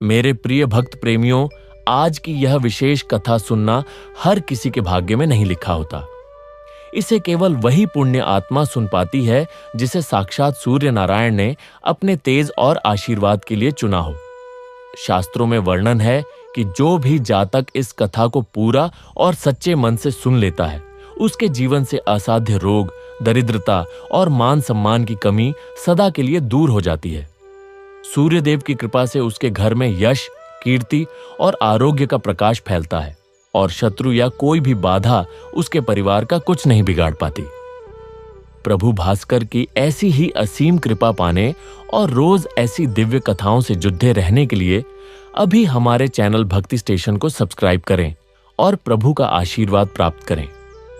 मेरे प्रिय भक्त प्रेमियों, आज की यह विशेष कथा सुनना हर किसी के भाग्य में नहीं लिखा होता। इसे केवल वही पुण्य आत्मा सुन पाती है जिसे साक्षात सूर्य नारायण ने अपने तेज और आशीर्वाद के लिए चुना हो। शास्त्रों में वर्णन है कि जो भी जातक इस कथा को पूरा और सच्चे मन से सुन लेता है, उसके जीवन से असाध्य रोग, दरिद्रता और मान सम्मान की कमी सदा के लिए दूर हो जाती है। सूर्यदेव की कृपा से उसके घर में यश, कीर्ति और आरोग्य का प्रकाश फैलता है और शत्रु या कोई भी बाधा उसके परिवार का कुछ नहीं बिगाड़ पाती। प्रभु भास्कर की ऐसी ही असीम कृपा पाने और रोज ऐसी दिव्य कथाओं से जुड़े रहने के लिए अभी हमारे चैनल भक्ति स्टेशन को सब्सक्राइब करें और प्रभु का आशीर्वाद प्राप्त करें।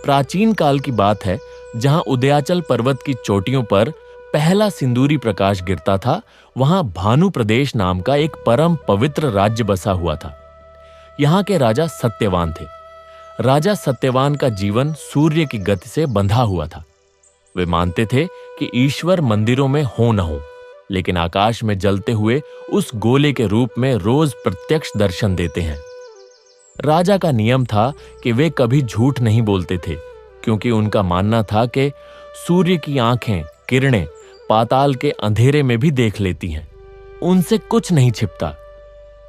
प्राचीन काल की बात है, जहां उदयाचल पर्वत की चोटियों पर पहला सिंदूरी प्रकाश गिरता था, वहां भानु प्रदेश नाम का एक परम पवित्र राज्य बसा हुआ था। यहां के राजा सत्यवान थे। राजा सत्यवान का जीवन सूर्य की गति से बंधा हुआ था। वे मानते थे कि ईश्वर मंदिरों में हो न हो, लेकिन आकाश में जलते हुए उस गोले के रूप में रोज प्रत्यक्ष दर्शन देते हैं। राजा का नियम था कि वे कभी झूठ नहीं बोलते थे, क्योंकि उनका मानना था कि सूर्य की आंखें, किरणें पाताल के अंधेरे में भी देख लेती हैं, उनसे कुछ नहीं छिपता।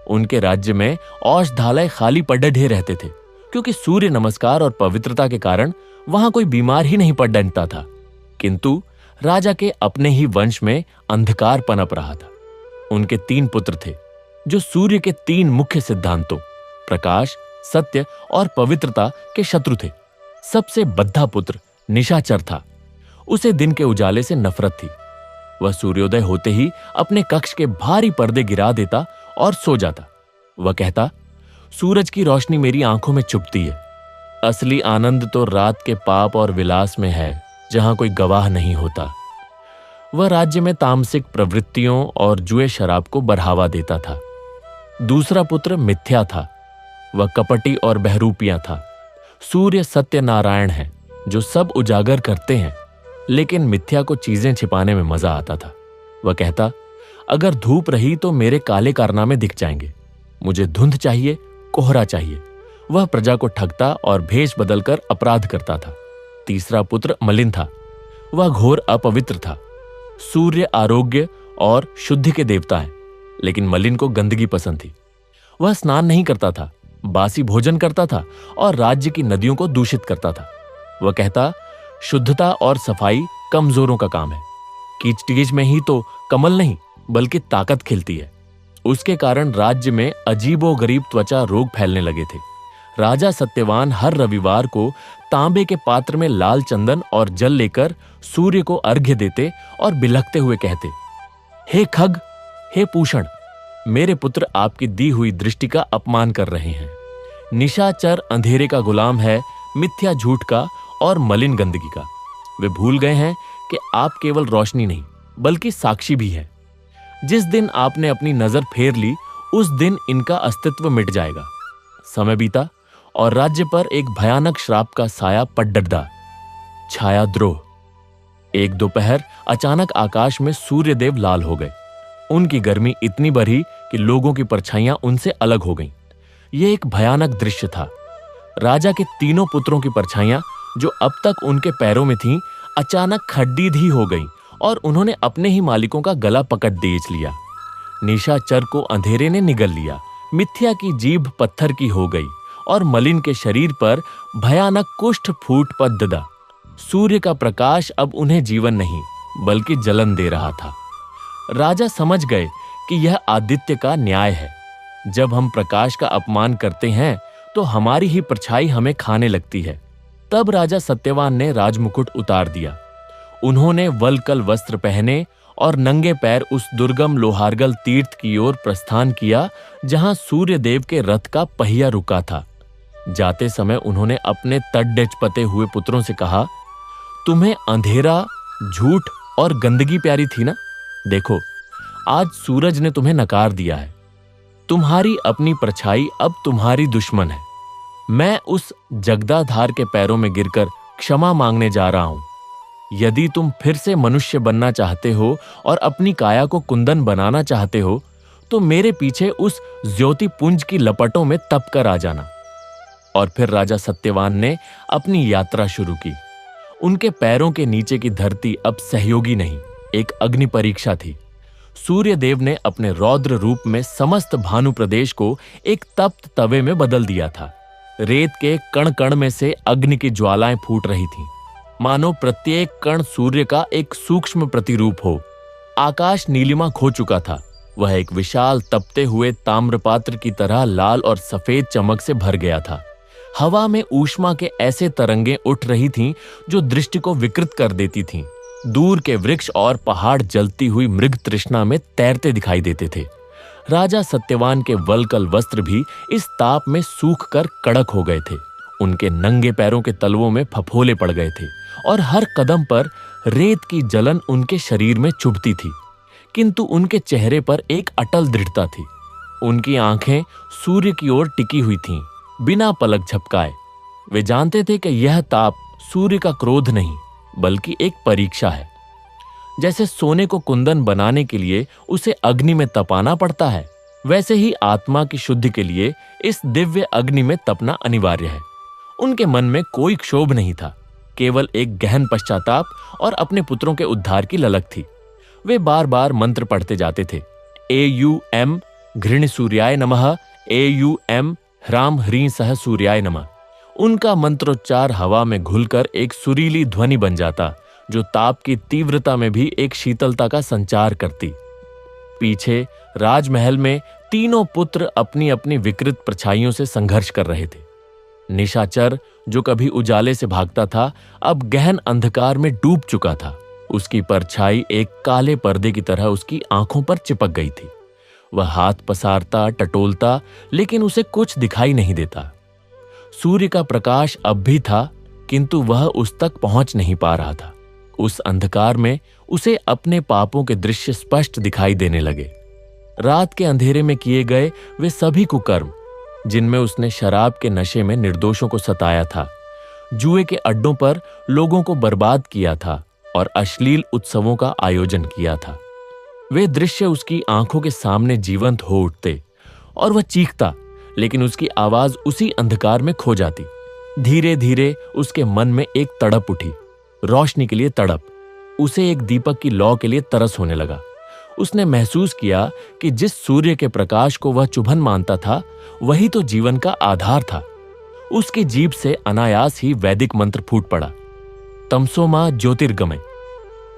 उनके राज्य में औषधालय खाली पड़े रहते थे, क्योंकि सूर्य नमस्कार और पवित्रता के कारण वहां कोई बीमार ही नहीं पड़ डंटता था। किंतु राजा के अपने ही वंश में अंधकार पनप रहा था। उनके 3 पुत्र थे, जो सूर्य के 3 मुख्य सिद्धांतों प्रकाश, सत्य और पवित्रता के शत्रु थे। सबसे बद्धा पुत्र निशाचर था। उसे दिन के उजाले से नफरत थी। वह सूर्योदय होते ही अपने कक्ष के भारी पर्दे गिरा देता और सो जाता। वह कहता, सूरज की रोशनी मेरी आंखों में चुभती है। असली आनंद तो रात के पाप और विलास में है, जहां कोई गवाह नहीं होता। वह राज्य में तामसिक प्रवृत्तियों और जुए शराब को बढ़ावा देता था। दूसरा पुत्र मिथ्या था। वह कपटी और बहरूपिया था। सूर्य सत्यनारायण है, जो सब उजागर करते हैं, लेकिन मिथ्या को चीजें छिपाने में मजा आता था। वह कहता, अगर धूप रही तो मेरे काले कारनामे दिख जाएंगे। मुझे धुंध चाहिए, कोहरा चाहिए। वह प्रजा को ठगता और भेष बदलकर अपराध करता था। तीसरा पुत्र मलिन था। वह घोर अपवित्र था। सूर्य आरोग्य और शुद्धि के देवता हैं, लेकिन मलिन को गंदगी पसंद थी। वह स्नान नहीं करता था, बासी भोजन करता था और राज्य की नदियों को दूषित करता था। वह कहता, शुद्धता और सफाई कमजोरों का काम है। कीच टीच में ही तो कमल नहीं बल्कि ताकत खिलती है। उसके कारण राज्य में अजीबोगरीब त्वचा रोग फैलने लगे थे। राजा सत्यवान हर रविवार को तांबे के पात्र में लाल चंदन और जल लेकर सूर्य को अर्घ्य देते और बिलखते हुए कहते, हे खग, हे पूषण, मेरे पुत्र आपकी दी हुई दृष्टि का अपमान कर रहे हैं। निशाचर अंधेरे का गुलाम है, मिथ्या झूठ का और मलिन गंदगी का। वे भूल गए हैं कि आप केवल रोशनी नहीं बल्कि साक्षी भी हैं। जिस दिन आपने अपनी नजर फेर ली, उस दिन इनका अस्तित्व मिट जाएगा। समय बीता और राज्य पर एक भयानक श्राप का साया पड़ डटा, छायाद्रोह। एक दोपहर अचानक आकाश में सूर्यदेव लाल हो गए। उनकी गर्मी इतनी बढ़ी कि लोगों की परछाइयां उनसे अलग हो गईं। यह एक भयानक दृश्य था। राजा के 3 पुत्रों की परछाइयां, जो अब तक उनके पैरों में थीं, अचानक खड्डीधी हो गईं और उन्होंने अपने ही मालिकों का गला पकड़ देच लिया। निशाचर को अंधेरे ने निगल लिया। मिथ्या की जीभ पत्थर की हो गई और मलिन के शरीर पर भयानक कुष्ठ फूट पद्दा। सूर्य का प्रकाश अब उन्हें जीवन नहीं बल्कि जलन दे रहा था। राजा समझ गए कि यह आदित्य का न्याय है। जब हम प्रकाश का अपमान करते हैं तो हमारी ही परछाई हमें खाने लगती है। तब राजा सत्यवान ने राजमुकुट उतार दिया। उन्होंने वलकल वस्त्र पहने और नंगे पैर उस दुर्गम लोहारगल तीर्थ की ओर प्रस्थान किया, जहां सूर्यदेव के रथ का पहिया रुका था। जाते समय उन्होंने अपने तड्डे हुए पुत्रों से कहा, तुम्हें अंधेरा, झूठ और गंदगी प्यारी थी ना? देखो, आज सूरज ने तुम्हें नकार दिया है। तुम्हारी अपनी परछाई अब तुम्हारी दुश्मन है। मैं उस जगदाधार के पैरों में गिरकर क्षमा मांगने जा रहा हूं। यदि तुम फिर से मनुष्य बनना चाहते हो और अपनी काया को कुंदन बनाना चाहते हो, तो मेरे पीछे उस ज्योति पुंज की लपटों में तप कर आ जाना। और फिर राजा सत्यवान ने अपनी यात्रा शुरू की। उनके पैरों के नीचे की धरती अब सहयोगी नहीं, एक अग्नि परीक्षा थी। सूर्यदेव ने अपने रौद्र रूप में समस्त भानु प्रदेश को एक तप्त तवे में बदल दिया था। रेत के कण कण में से अग्नि की ज्वालाएं फूट रही थीं, मानो प्रत्येक कण सूर्य का एक सूक्ष्म प्रतिरूप हो। आकाश नीलिमा खो चुका था, वह एक विशाल तपते हुए ताम्रपात्र की तरह लाल और सफेद चमक से भर गया था। हवा में ऊष्मा के ऐसे तरंगें उठ रही थीं जो दृष्टि को विकृत कर देती थीं। दूर के वृक्ष और पहाड़ जलती हुई मृग तृष्णा में तैरते दिखाई देते थे। राजा सत्यवान के वल्कल वस्त्र भी इस ताप में सूख कर कड़क हो गए थे। उनके नंगे पैरों के तलवों में फफोले पड़ गए थे और हर कदम पर रेत की जलन उनके शरीर में चुभती थी, किंतु उनके चेहरे पर एक अटल दृढ़ता थी। उनकी आंखें सूर्य की ओर टिकी हुई थीं, बिना पलक झपकाए। वे जानते थे कि यह ताप सूर्य का क्रोध नहीं, बल्कि एक परीक्षा है। जैसे सोने को कुंदन बनाने के लिए उसे अग्नि में तपाना पड़ता है, वैसे ही आत्मा की शुद्धि के लिए इस दिव्य अग्नि में तपना अनिवार्य है। उनके मन में कोई क्षोभ नहीं था, केवल एक गहन पश्चाताप और अपने पुत्रों के उद्धार की ललक थी। वे बार बार मंत्र पढ़ते जाते थे। AUM घृण सूर्याय नमः, AUM ह्राम ह्रीं सह सूर्याय नमः। उनका मंत्रोच्चार हवा में घुलकर एक सुरीली ध्वनि बन जाता, जो ताप की तीव्रता में भी एक शीतलता का संचार करती। पीछे राजमहल में तीनों पुत्र अपनी अपनी विकृत परछाइयों से संघर्ष कर रहे थे। निशाचर, जो कभी उजाले से भागता था, अब गहन अंधकार में डूब चुका था। उसकी परछाई एक काले पर्दे की तरह उसकी आंखों पर चिपक गई थी। वह हाथ पसारता, टटोलता, लेकिन उसे कुछ दिखाई नहीं देता। सूर्य का प्रकाश अब भी था, किंतु वह उस तक पहुंच नहीं पा रहा था। उस अंधकार में उसे अपने पापों के दृश्य स्पष्ट दिखाई देने लगे। रात के अंधेरे में किए गए वे सभी कुकर्म, जिनमें उसने शराब के नशे में निर्दोषों को सताया था, जुए के अड्डों पर लोगों को बर्बाद किया था और अश्लील उत्सवों का आयोजन किया था, वे दृश्य उसकी आंखों के सामने जीवंत हो उठते और वह चीखता, लेकिन उसकी आवाज उसी अंधकार में खो जाती। धीरे धीरे उसके मन में एक तड़प उठी, रोशनी के लिए तड़प। उसे एक दीपक की लौ के लिए तरस होने लगा। उसने महसूस किया कि जिस सूर्य के प्रकाश को वह चुभन मानता था, वही तो जीवन का आधार था। उसकी जीभ से अनायास ही वैदिक मंत्र फूट पड़ा, तमसोमा ज्योतिर्गमय।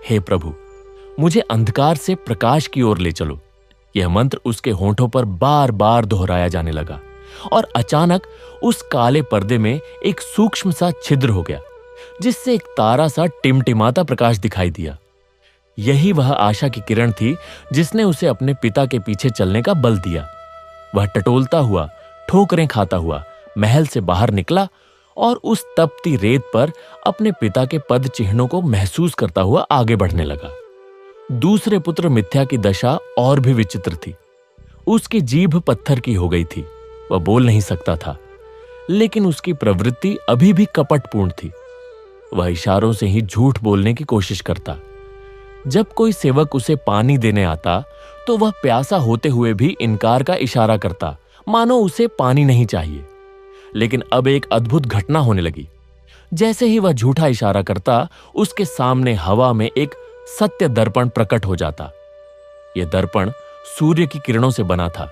हे प्रभु, मुझे अंधकार से प्रकाश की ओर ले चलो। यह मंत्र उसके होंठों पर बार बार दोहराया जाने लगा और अचानक उस काले पर्दे में एक सूक्ष्म सा छिद्र हो गया, जिससे एक तारा सा टिमटिमाता प्रकाश दिखाई दिया। यही वह आशा की किरण थी जिसने उसे अपने पिता के पीछे चलने का बल दिया। वह टटोलता हुआ, ठोकरें खाता हुआ महल से बाहर निकला और उस तपती रेत पर अपने पिता के पद चिन्हों को महसूस करता हुआ आगे बढ़ने लगा। दूसरे पुत्र मिथ्या की दशा और भी विचित्र थी। उसकी जीभ पत्थर की हो गई थी। वह बोल नहीं सकता था, लेकिन उसकी प्रवृत्ति अभी भी कपटपूर्ण थी। वह इशारों से ही झूठ बोलने की कोशिश करता। जब कोई सेवक उसे पानी देने आता, तो वह प्यासा होते हुए भी इनकार का इशारा करता, मानो उसे पानी नहीं चाहिए। लेकिन अब एक अद्भुत घटना होने लगी। जैसे ही वह झूठा इशारा करता, उसके सामने हवा में एक सत्य दर्पण प्रकट हो जाता। यह दर्पण सूर्य की किरणों से बना था,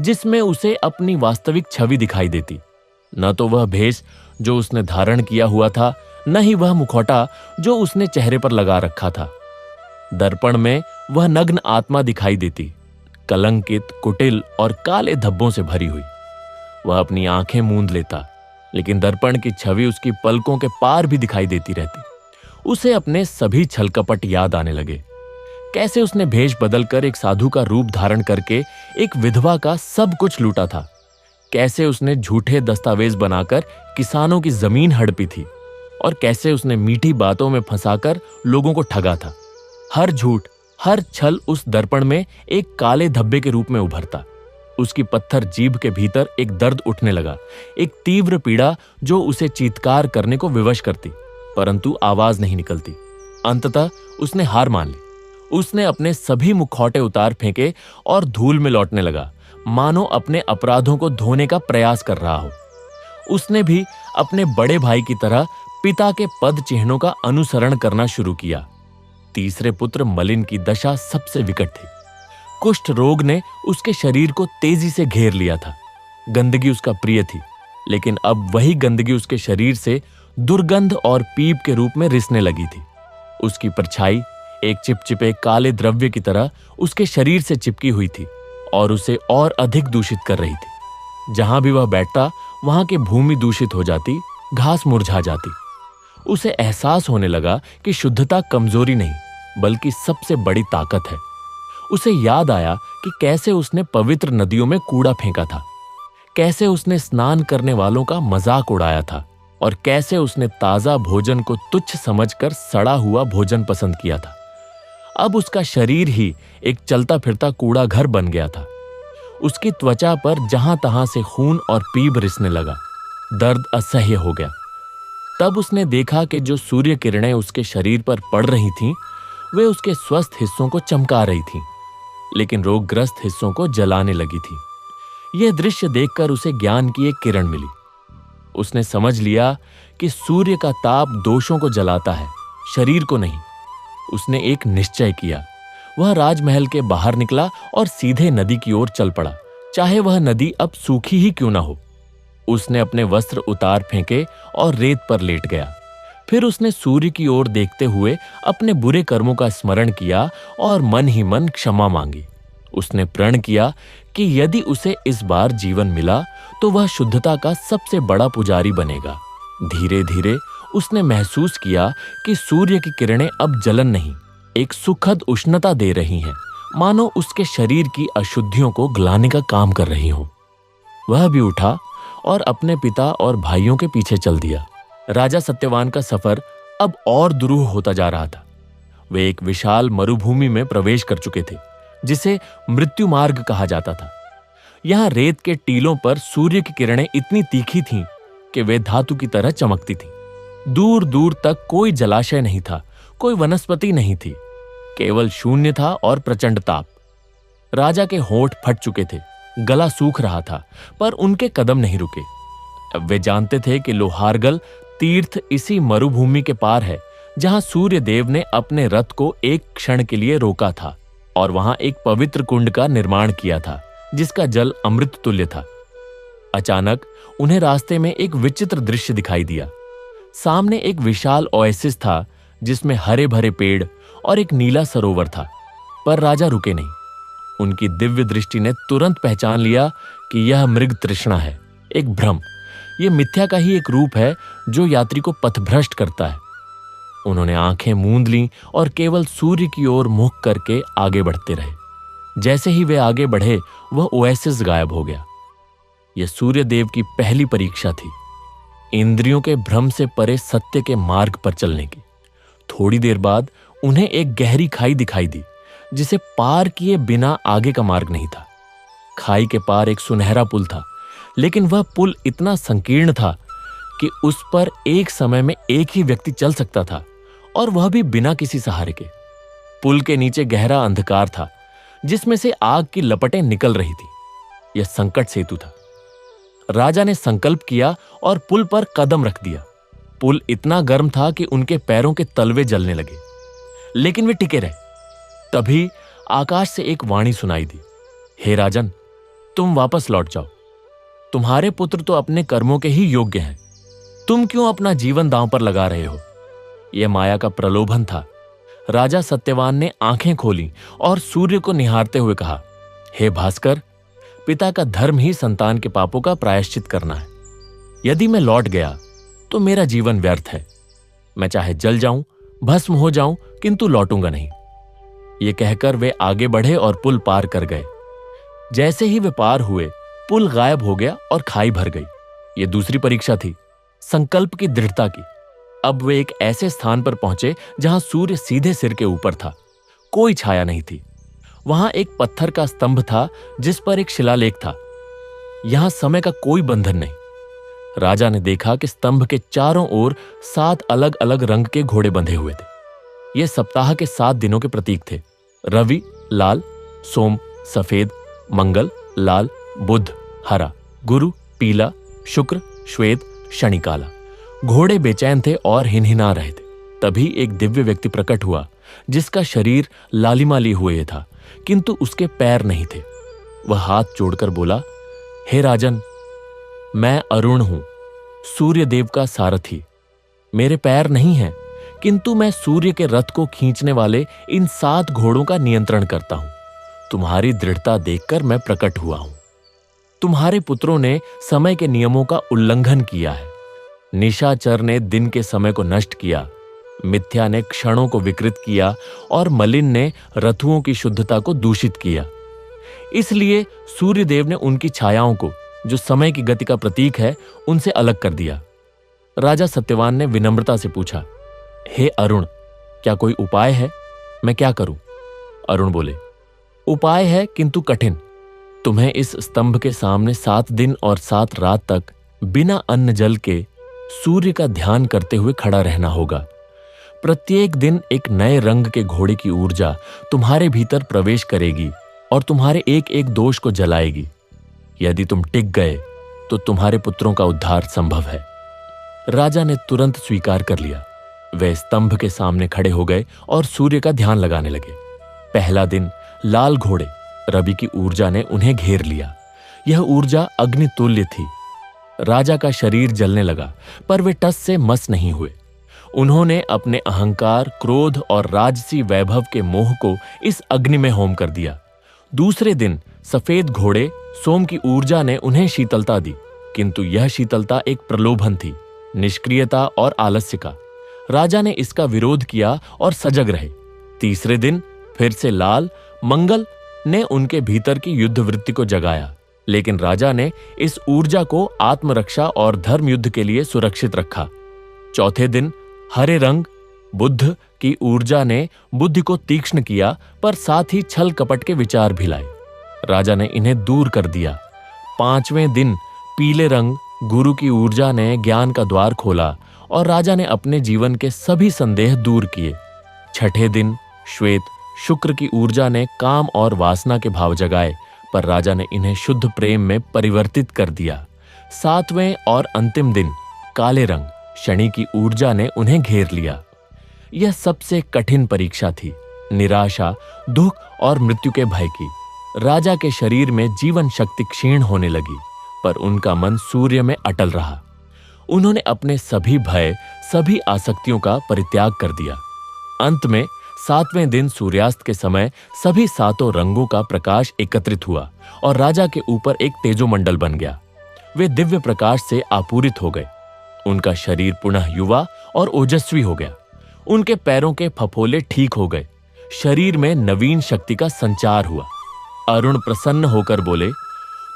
जिसमें उसे अपनी वास्तविक छवि दिखाई देती। न तो वह भेष जो उसने धारण किया हुआ था, न ही वह मुखौटा जो उसने चेहरे पर लगा रखा था। दर्पण में वह नग्न आत्मा दिखाई देती, कलंकित, कुटिल और काले धब्बों से भरी हुई। वह अपनी आंखें मूंद लेता, लेकिन दर्पण की छवि उसकी पलकों के पार भी दिखाई देती रहती। उसे अपने सभी छलकपट याद आने लगे। कैसे उसने भेष बदलकर एक साधु का रूप धारण करके एक विधवा का सब कुछ लूटा था। कैसे उसने झूठे दस्तावेज बनाकर किसानों की जमीन हड़पी थी और कैसे उसने मीठी बातों में फंसाकर लोगों को ठगा था। हर झूठ, हर छल उस दर्पण में एक काले धब्बे के रूप में उभरता। उसकी पत्थर जीभ के भीतर एक दर्द उठने लगा, एक तीव्र पीड़ा जो उसे चीत्कार करने को विवश करती, परंतु आवाज नहीं निकलती। अंततः उसने हार मान ली। उसने अपने सभी मुखौटे उतार फेंके और धूल में लौटने लगा, मानो अपने अपराधों को धोने का प्रयास कर रहा हो। उसने भी अपने बड़े भाई की तरह पिता के पद चिन्हों का अनुसरण करना शुरू किया। तीसरे पुत्र मलिन की दशा सबसे विकट थी। कुष्ठ रोग ने उसके शरीर को तेजी से घेर लिया था। गंदगी उसका प्रिय थी, लेकिन अब वही गंदगी उसके शरीर से दुर्गंध और पीप के रूप में रिसने लगी थी। उसकी परछाई एक चिपचिपे काले द्रव्य की तरह उसके शरीर से चिपकी हुई थी और उसे और अधिक दूषित कर रही थी। जहां भी वह बैठता वहां की भूमि दूषित हो जाती, घास मुरझा जाती। उसे एहसास होने लगा कि शुद्धता कमजोरी नहीं बल्कि सबसे बड़ी ताकत है। उसे याद आया कि कैसे उसने पवित्र नदियों में कूड़ा फेंका था, कैसे उसने स्नान करने वालों का मजाक उड़ाया था और कैसे उसने ताजा भोजन को तुच्छ समझकर सड़ा हुआ भोजन पसंद किया था। अब उसका शरीर ही एक चलता फिरता कूड़ा घर बन गया था। उसकी त्वचा पर जहां तहां से खून और पीप रिसने लगा। दर्द असह्य हो गया। तब उसने देखा कि जो सूर्य किरणें उसके शरीर पर पड़ रही थीं, वे उसके स्वस्थ हिस्सों को चमका रही थीं, लेकिन रोगग्रस्त हिस्सों को जलाने लगी थी। यह दृश्य देखकर उसे ज्ञान की एक किरण मिली। उसने समझ लिया कि सूर्य का ताप दोषों को जलाता है, शरीर को नहीं। उसने एक निश्चय किया। वह राजमहल के बाहर निकला और सीधे नदी की ओर चल पड़ा, चाहे वह नदी अब सूखी ही क्यों ना हो। उसने अपने वस्त्र उतार फेंके और रेत पर लेट गया। फिर उसने सूर्य की ओर देखते हुए अपने बुरे कर्मों का स्मरण किया और मन ही मन क्षमा मांगी। उसने प्रण किया कि यदि उसे इस बार जीवन मिला तो वह शुद्धता का सबसे बड़ा पुजारी बनेगा। धीरे धीरे उसने महसूस किया कि सूर्य की किरणें अब जलन नहीं, एक सुखद उष्णता दे रही हैं, मानो उसके शरीर की अशुद्धियों को गलाने का काम कर रही हो। वह भी उठा और अपने पिता और भाइयों के पीछे चल दिया। राजा सत्यवान का सफर अब और दुरूह होता जा रहा था। वे एक विशाल मरुभूमि में प्रवेश कर चुके थे, जिसे मृत्यु मार्ग कहा जाता था। यहां रेत के टीलों पर सूर्य की किरणें इतनी तीखी थीं कि वे धातु की तरह चमकती थीं। दूर दूर तक कोई जलाशय नहीं था, कोई वनस्पति नहीं थी, केवल शून्य था और प्रचंड ताप। राजा के होंठ फट चुके थे, गला सूख रहा था, पर उनके कदम नहीं रुके। अब वे जानते थे कि लोहारगल तीर्थ इसी मरुभूमि के पार है, जहां सूर्य देव ने अपने रथ को एक क्षण के लिए रोका था और वहां एक पवित्र कुंड का निर्माण किया था, जिसका जल अमृत तुल्य था। अचानक उन्हें रास्ते में एक विचित्र दृश्य दिखाई दिया। सामने एक विशाल ओएसिस था, जिसमें हरे भरे पेड़ और एक नीला सरोवर था, पर राजा रुके नहीं। उनकी दिव्य दृष्टि ने तुरंत पहचान लिया कि यह मृग तृष्णा है, एक भ्रम। यह मिथ्या का ही एक रूप है जो यात्री को पथभ्रष्ट करता है। उन्होंने आंखें मूंद लीं और केवल सूर्य की ओर मुख करके आगे बढ़ते रहे। जैसे ही वे आगे बढ़े, वह ओएसिस गायब हो गया। यह सूर्य देव की पहली परीक्षा थी, इंद्रियों के भ्रम से परे सत्य के मार्ग पर चलने की। थोड़ी देर बाद उन्हें एक गहरी खाई दिखाई दी, जिसे पार किए बिना आगे का मार्ग नहीं था। खाई के पार एक सुनहरा पुल था, लेकिन वह पुल इतना संकीर्ण था कि उस पर एक समय में एक ही व्यक्ति चल सकता था, और वह भी बिना किसी सहारे के। पुल के नीचे गहरा अंधकार था, जिसमें से आग की लपटें निकल रही थी। यह संकट सेतु था। राजा ने संकल्प किया और पुल पर कदम रख दिया। पुल इतना गर्म था कि उनके पैरों के तलवे जलने लगे, लेकिन वे टिके रहे। तभी आकाश से एक वाणी सुनाई दी, हे राजन, तुम वापस लौट जाओ। तुम्हारे पुत्र तो अपने कर्मों के ही योग्य हैं। तुम क्यों अपना जीवन दांव पर लगा रहे हो? यह माया का प्रलोभन था। राजा सत्यवान ने आंखें खोली और सूर्य को निहारते हुए कहा, हे भास्कर, पिता का धर्म ही संतान के पापों का प्रायश्चित करना है। यदि मैं लौट गया तो मेरा जीवन व्यर्थ है। मैं चाहे जल जाऊं, भस्म हो जाऊं, किंतु लौटूंगा नहीं। ये कहकर वे आगे बढ़े और पुल पार कर गए। जैसे ही वे पार हुए, पुल गायब हो गया और खाई भर गई। ये दूसरी परीक्षा थी, संकल्प की दृढ़ता की। अब वे एक ऐसे स्थान पर पहुंचे जहां सूर्य सीधे सिर के ऊपर था। कोई छाया नहीं थी। वहां एक पत्थर का स्तंभ था, जिस पर एक शिलालेख था। यहां समय का कोई बंधन नहीं। राजा ने देखा कि स्तंभ के चारों ओर 7 अलग अलग रंग के घोड़े बंधे हुए थे। ये सप्ताह के 7 दिनों के प्रतीक थे। रवि लाल, सोम सफेद, मंगल लाल, बुध हरा, गुरु पीला, शुक्र श्वेत, शनि काला। घोड़े बेचैन थे और हिनहिना रहे थे। तभी एक दिव्य व्यक्ति प्रकट हुआ जिसका शरीर लालिमा लिए हुए था, किंतु उसके पैर नहीं थे। वह हाथ जोड़कर बोला, हे राजन, मैं अरुण हूं, सूर्य देव का सारथी। मेरे पैर नहीं हैं, किंतु मैं सूर्य के रथ को खींचने वाले इन 7 घोड़ों का नियंत्रण करता हूं। तुम्हारी दृढ़ता देखकर मैं प्रकट हुआ हूं। तुम्हारे पुत्रों ने समय के नियमों का उल्लंघन किया है। निशाचर ने दिन के समय को नष्ट किया, मिथ्या ने क्षणों को विकृत किया और मलिन ने रथुओं की शुद्धता को दूषित किया। इसलिए सूर्यदेव ने उनकी छायाओं को, जो समय की गति का प्रतीक है, उनसे अलग कर दिया। राजा सत्यवान ने विनम्रता से पूछा, हे अरुण, क्या कोई उपाय है? मैं क्या करूं? अरुण बोले, उपाय है किंतु कठिन। तुम्हें इस स्तंभ के सामने 7 दिन और 7 रात तक बिना अन्न जल के सूर्य का ध्यान करते हुए खड़ा रहना होगा। प्रत्येक दिन एक नए रंग के घोड़े की ऊर्जा तुम्हारे भीतर प्रवेश करेगी और तुम्हारे एक एक दोष को जलाएगी। यदि तुम टिक गए तो तुम्हारे पुत्रों का उद्धार संभव है। राजा ने तुरंत स्वीकार कर लिया। वे स्तंभ के सामने खड़े हो गए और सूर्य का ध्यान लगाने लगे। पहला दिन लाल घोड़े रवि की ऊर्जा ने उन्हें घेर लिया। यह ऊर्जा अग्नि तुल्य थी। राजा का शरीर जलने लगा, पर वे टस से मस नहीं हुए। उन्होंने अपने अहंकार, क्रोध और राजसी वैभव के मोह को इस अग्नि में होम कर दिया। दूसरे दिन सफेद घोड़े सोम की ऊर्जा ने उन्हें शीतलता दी, किंतु यह शीतलता एक प्रलोभन थी, निष्क्रियता और आलस्य का। राजा ने इसका विरोध किया और सजग रहे। तीसरे दिन फिर से लाल मंगल ने उनके भीतर की युद्ध वृत्ति को जगाया, लेकिन राजा ने इस ऊर्जा को आत्मरक्षा और धर्म युद्ध के लिए सुरक्षित रखा। चौथे दिन हरे रंग बुद्ध की ऊर्जा ने बुद्धि को तीक्ष्ण किया, पर साथ ही छल कपट के विचार भी लाए। राजा ने इन्हें दूर कर दिया। पांचवें दिन पीले रंग गुरु की ऊर्जा ने ज्ञान का द्वार खोला और राजा ने अपने जीवन के सभी संदेह दूर किए। छठे दिन श्वेत शुक्र की ऊर्जा ने काम और वासना के भाव जगाए, पर राजा ने इन्हें शुद्ध प्रेम में परिवर्तित कर दिया। सातवें और अंतिम दिन काले रंग शनि की ऊर्जा ने उन्हें घेर लिया। यह सबसे कठिन परीक्षा थी, निराशा, दुख और मृत्यु के भय की। राजा के शरीर में जीवन शक्ति क्षीण होने लगी, पर उनका मन सूर्य में अटल रहा। उन्होंने अपने सभी भय, सभी आसक्तियों का परित्याग कर दिया। अंत में सातवें दिन सूर्यास्त के समय सभी 7 रंगों का प्रकाश एकत्रित हुआ और राजा के ऊपर एक तेजोमंडल बन गया। वे दिव्य प्रकाश से आपूरित हो गए। उनका शरीर पुनः युवा और ओजस्वी हो गया। उनके पैरों के फफोले ठीक हो गए। शरीर में नवीन शक्ति का संचार हुआ। अरुण प्रसन्न होकर बोले,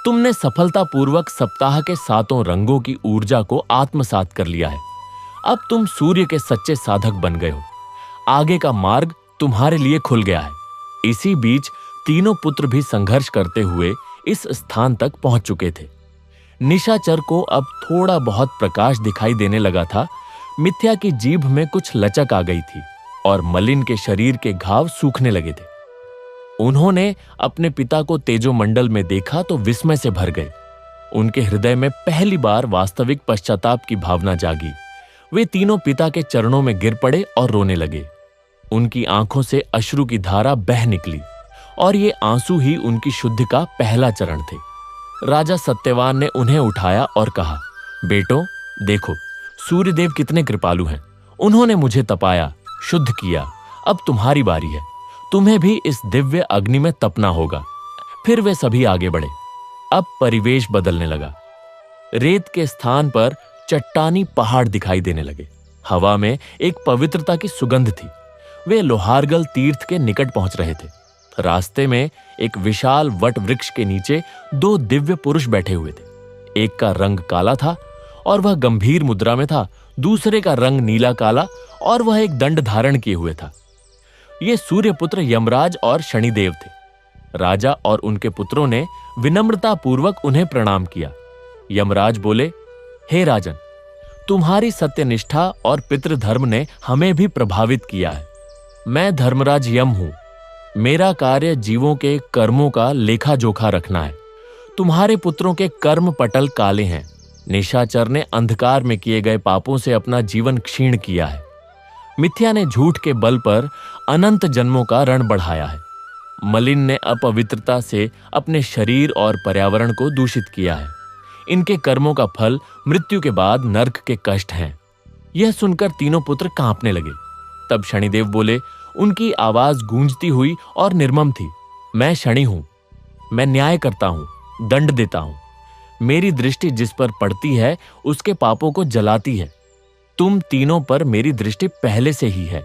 तुमने सफलतापूर्वक सप्ताह के 7 रंगों की ऊर्जा को आत्मसात कर लिया है। अब तुम सूर्य के सच्चे साधक बन गए हो। आगे का मार्ग तुम्हारे लिए खुल गया है। इसी बीच तीनों पुत्र भी संघर्ष करते हुए इस स्थान तक पहुंच चुके थे। निशाचर को अब थोड़ा बहुत प्रकाश दिखाई देने लगा था। मिथ्या की जीभ में कुछ लचक आ गई थी और मलिन के शरीर के घाव सूखने लगे थे। उन्होंने अपने पिता को तेजोमंडल में देखा तो विस्मय से भर गए। उनके हृदय में पहली बार वास्तविक पश्चाताप की भावना जागी। वे तीनों पिता के चरणों में गिर पड़े और रोने लगे। उनकी आंखों से अश्रु की धारा बह निकली और ये आंसू ही उनकी शुद्धि का पहला चरण थे। राजा सत्यवान ने उन्हें उठाया और कहा, बेटो देखो, सूर्यदेव कितने कृपालु हैं। उन्होंने मुझे तपाया, शुद्ध किया। अब तुम्हारी बारी है। तुम्हें भी इस दिव्य अग्नि में तपना होगा। फिर वे सभी आगे बढ़े। अब परिवेश बदलने लगा। रेत के स्थान पर चट्टानी पहाड़ दिखाई देने लगे। हवा में एक पवित्रता की सुगंध थी। वे लोहारगल तीर्थ के निकट पहुंच रहे थे। रास्ते में एक विशाल वट वृक्ष के नीचे 2 दिव्य पुरुष बैठे हुए थे। एक का रंग काला था और वह गंभीर मुद्रा में था। दूसरे का रंग नीला काला और वह एक दंड धारण किए हुए था। ये सूर्यपुत्र यमराज और शनिदेव थे। राजा और उनके पुत्रों ने विनम्रता पूर्वक उन्हें प्रणाम किया। यमराज बोले, हे राजन, तुम्हारी सत्यनिष्ठा और पितृधर्म ने हमें भी प्रभावित किया है। मैं धर्मराज यम हूं। मेरा कार्य जीवों के कर्मों का लेखा जोखा रखना है। तुम्हारे पुत्रों के कर्म पटल काले हैं। निशाचर ने अंधकार में किए गए पापों से अपना जीवन क्षीण किया है। मिथ्या ने झूठ के बल पर अनंत जन्मों का रण बढ़ाया है। मलिन ने अपवित्रता से अपने शरीर और पर्यावरण को दूषित किया है। इनके कर्मों का फल मृत्यु के बाद नरक के कष्ट हैं। यह सुनकर तीनों पुत्र कांपने लगे। तब शनिदेव बोले, उनकी आवाज गूंजती हुई और निर्मम थी। मैं शनि हूं, मैं न्याय करता हूं, दंड देता हूं। मेरी दृष्टि जिस पर पड़ती है उसके पापों को जलाती है। तुम तीनों पर मेरी दृष्टि पहले से ही है।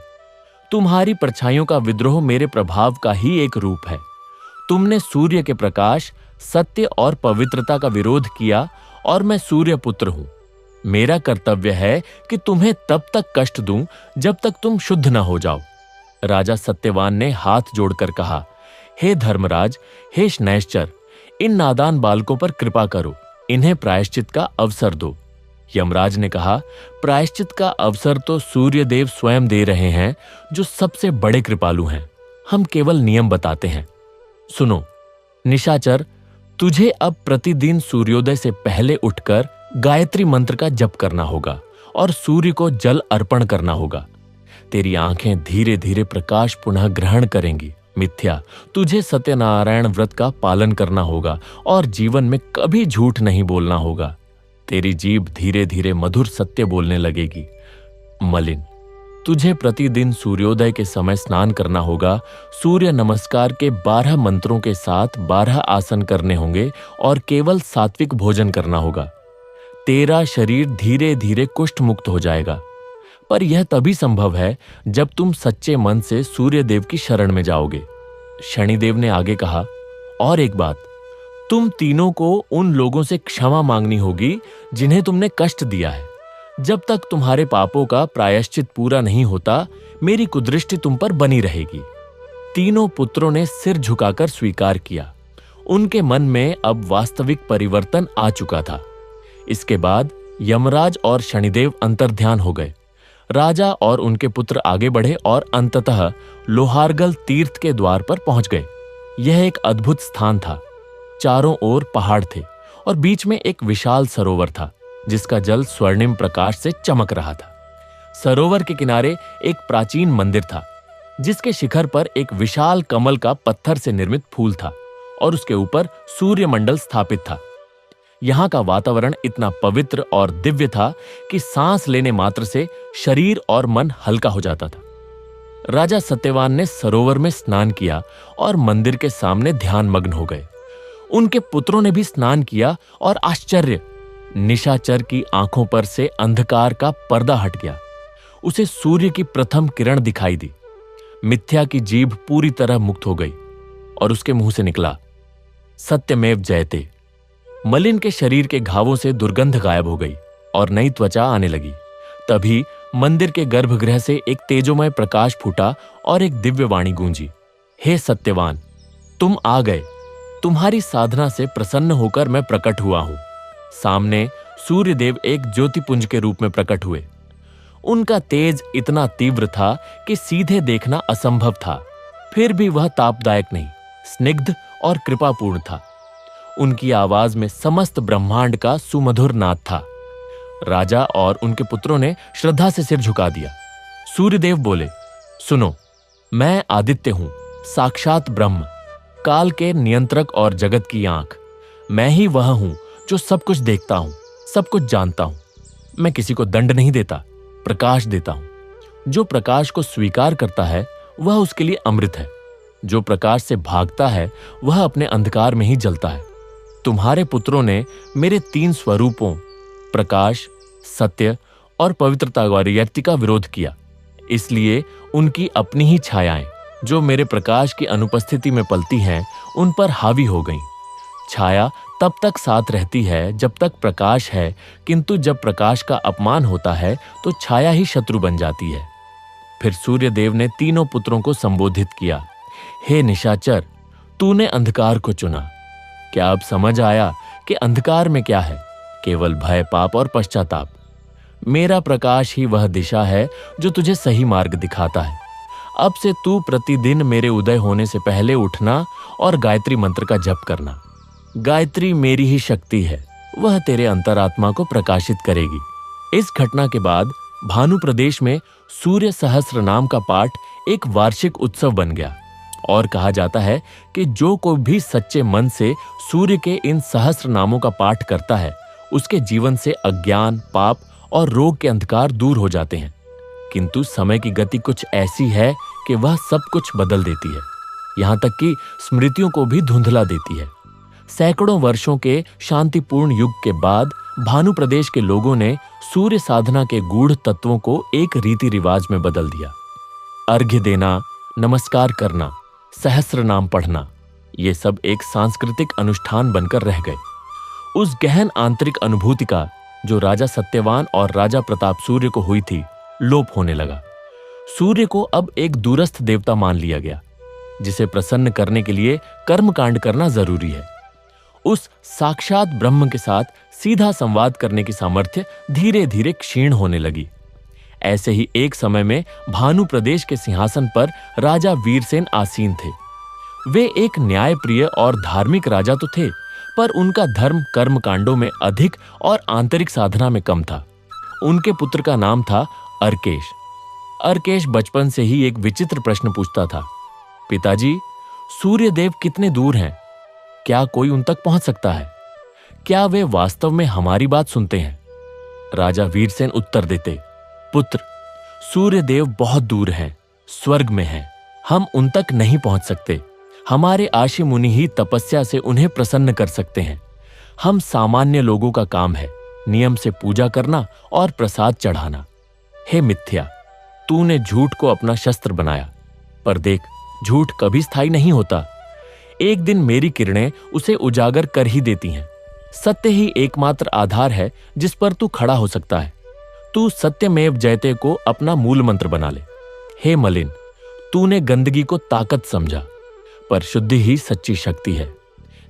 तुम्हारी परछाइयों का विद्रोह मेरे प्रभाव का ही एक रूप है। तुमने सूर्य के प्रकाश, सत्य और पवित्रता का विरोध किया और मैं सूर्य पुत्र हूं। मेरा कर्तव्य है कि तुम्हें तब तक कष्ट दूं जब तक तुम शुद्ध न हो जाओ। राजा सत्यवान ने हाथ जोड़कर कहा, हे धर्मराज, हे शनैश्चर, इन नादान बालकों पर कृपा करो, इन्हें प्रायश्चित का अवसर दो। यमराज ने कहा, प्रायश्चित का अवसर तो सूर्य देव स्वयं दे रहे हैं, जो सबसे बड़े कृपालु हैं। हम केवल नियम बताते हैं। सुनो निशाचर, तुझे अब प्रतिदिन सूर्योदय से पहले उठकर गायत्री मंत्र का जप करना होगा और सूर्य को जल अर्पण करना होगा। तेरी आंखें धीरे धीरे प्रकाश पुनः ग्रहण करेंगी। मिथ्या, तुझे सत्यनारायण व्रत का पालन करना होगा और जीवन में कभी झूठ नहीं बोलना होगा। तेरी जीभ धीरे धीरे मधुर सत्य बोलने लगेगी। मलिन, तुझे प्रतिदिन सूर्योदय के समय स्नान करना होगा। सूर्य नमस्कार के 12 मंत्रों के साथ 12 आसन करने होंगे और केवल सात्विक भोजन करना होगा। तेरा शरीर धीरे धीरे कुष्ठ मुक्त हो जाएगा, पर यह तभी संभव है जब तुम सच्चे मन से सूर्य देव की शरण में जाओगे। शनिदेव ने आगे कहा, और एक बात, तुम तीनों को उन लोगों से क्षमा मांगनी होगी जिन्हें तुमने कष्ट दिया है। जब तक तुम्हारे पापों का प्रायश्चित पूरा नहीं होता, मेरी कुदृष्टि तुम पर बनी रहेगी। तीनों पुत्रों ने सिर झुकाकर स्वीकार किया। उनके मन में अब वास्तविक परिवर्तन आ चुका था। इसके बाद यमराज और शनिदेव अंतर्ध्यान हो गए। राजा और उनके पुत्र आगे बढ़े और अंततः लोहारगल तीर्थ के द्वार पर पहुंच गए। यह एक अद्भुत स्थान था। चारों ओर पहाड़ थे और बीच में एक विशाल सरोवर था, जिसका जल स्वर्णिम प्रकाश से चमक रहा था। सरोवर के किनारे एक प्राचीन मंदिर था, जिसके शिखर पर एक विशाल कमल का पत्थर से निर्मित फूल था और उसके ऊपर सूर्यमंडल स्थापित था। यहां का वातावरण इतना पवित्र और दिव्य था कि सांस लेने मात्र से शरीर और मन हल्का हो जाता था। राजा सत्यवान ने सरोवर में स्नान किया और मंदिर के सामने ध्यान मग्न हो गए। उनके पुत्रों ने भी स्नान किया और आश्चर्य, निशाचर की आंखों पर से अंधकार का पर्दा हट गया। उसे सूर्य की प्रथम किरण दिखाई दी। मिथ्या की जीभ पूरी तरह मुक्त हो गई और उसके मुंह से निकला, सत्यमेव जयते। मलिन के शरीर के घावों से दुर्गंध गायब हो गई और नई त्वचा आने लगी। तभी मंदिर के गर्भगृह से एक तेजोमय प्रकाश फूटा और एक दिव्य वाणी गूंजी, हे सत्यवान, तुम आ गए। तुम्हारी साधना से प्रसन्न होकर मैं प्रकट हुआ हूं। सामने सूर्यदेव एक ज्योतिपुंज के रूप में प्रकट हुए। उनका तेज इतना तीव्र था कि सीधे देखना असंभव था, फिर भी वह तापदायक नहीं, स्निग्ध और कृपापूर्ण था। उनकी आवाज में समस्त ब्रह्मांड का सुमधुर नाद था। राजा और उनके पुत्रों ने श्रद्धा से सिर झुका दिया। सूर्यदेव बोले, सुनो, मैं आदित्य हूं, साक्षात ब्रह्म, काल के नियंत्रक और जगत की आंख। मैं ही वह हूं जो सब कुछ देखता हूं, सब कुछ जानता हूं। मैं किसी को दंड नहीं देता, प्रकाश देता हूं। जो प्रकाश को स्वीकार करता है वह उसके लिए अमृत है। जो प्रकाश से भागता है वह अपने अंधकार में ही जलता है। तुम्हारे पुत्रों ने मेरे 3 स्वरूपों प्रकाश, सत्य और पवित्रता वारियर्ति का विरोध किया। इसलिए उनकी अपनी ही छायाएं, जो मेरे प्रकाश की अनुपस्थिति में पलती हैं, उन पर हावी हो गईं। छाया तब तक साथ रहती है जब तक प्रकाश है, किंतु जब प्रकाश का अपमान होता है तो छाया ही शत्रु बन जाती है। फिर सूर्यदेव ने तीनों पुत्रों को संबोधित किया, हे निशाचर, तूने अंधकार को चुना। क्या अब समझ आया कि अंधकार में क्या है? केवल भय, पाप और पश्चाताप। मेरा प्रकाश ही वह दिशा है जो तुझे सही मार्ग दिखाता है। अब से तू प्रतिदिन मेरे उदय होने से पहले उठना और गायत्री मंत्र का जप करना। गायत्री मेरी ही शक्ति है, वह तेरे अंतरात्मा को प्रकाशित करेगी। इस घटना के बाद भानु प्रदेश में सूर्य सहस्त्र नाम का पाठ एक वार्षिक उत्सव बन गया और कहा जाता है कि जो कोई भी सच्चे मन से सूर्य के इन सहस्त्र नामों का पाठ करता है, उसके जीवन से अज्ञान, पाप और रोग के अंधकार दूर हो जाते हैं। किंतु समय की गति कुछ ऐसी है कि वह सब कुछ बदल देती है, यहां तक कि स्मृतियों को भी धुंधला देती है। सैकड़ों वर्षों के शांतिपूर्ण युग के बाद भानु प्रदेश के लोगों ने सूर्य साधना के गूढ़ तत्वों को एक रीति रिवाज में बदल दिया। अर्घ्य देना, नमस्कार करना, सहस्त्र नाम पढ़ना, ये सब एक सांस्कृतिक अनुष्ठान बनकर रह गए। उस गहन आंतरिक अनुभूति का जो राजा सत्यवान और राजा प्रताप सूर्य को हुई थी, लोप होने लगा। सूर्य को अब एक दूरस्थ देवता मान लिया गया, जिसे प्रसन्न करने के लिए कर्मकांड करना जरूरी है। उस साक्षात ब्रह्म के साथ सीधा संवाद करने की सामर्थ्य धीरे धीरे क्षीण होने लगी। ऐसे ही एक समय में भानु प्रदेश के सिंहासन पर राजा वीरसेन आसीन थे। वे एक न्यायप्रिय और धार्मिक राजा तो थे, पर उनका धर्म कर्म कांडों में अधिक और आंतरिक साधना में कम था। उनके पुत्र का नाम था अर्केश। अर्केश बचपन से ही एक विचित्र प्रश्न पूछता था, पिताजी, सूर्य देव कितने दूर हैं? क्या कोई उन तक पहुंच सकता है? क्या वे वास्तव में हमारी बात सुनते हैं? राजा वीरसेन उत्तर देते, पुत्र, सूर्य देव बहुत दूर हैं, स्वर्ग में हैं। हम उन तक नहीं पहुंच सकते। हमारे आशी मुनि ही तपस्या से उन्हें प्रसन्न कर सकते हैं। हम सामान्य लोगों का काम है नियम से पूजा करना और प्रसाद चढ़ाना। हे मिथ्या, तूने झूठ को अपना शस्त्र बनाया, पर देख, झूठ कभी स्थायी नहीं होता। एक दिन मेरी किरणें उसे उजागर कर ही देती हैं। सत्य ही एकमात्र आधार है जिस पर तू खड़ा हो सकता है। तू सत्यमेव जयते को अपना मूल मंत्र बना ले। हे मलिन, तूने गंदगी को ताकत समझा, पर शुद्धि ही सच्ची शक्ति है।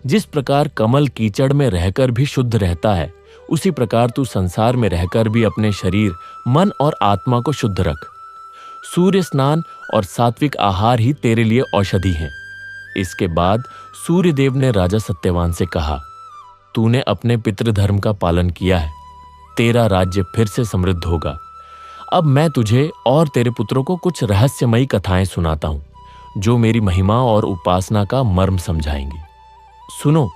जिस प्रकार कमल कीचड़ में रहकर भी शुद्ध रहता है, उसी प्रकार तू संसार में रहकर भी अपने शरीर, मन और आत्मा को शुद्ध रख। सूर्य स्नान और सात्विक आहार ही तेरे लिए औषधि हैं। इसके बाद सूर्यदेव ने राजा सत्यवान से कहा, तूने अपने पितृधर्म का पालन किया है, तेरा राज्य फिर से समृद्ध होगा। अब मैं तुझे और तेरे पुत्रों को कुछ रहस्यमयी कथाएं सुनाता हूं, जो मेरी महिमा और उपासना का मर्म समझाएंगी। सुनो,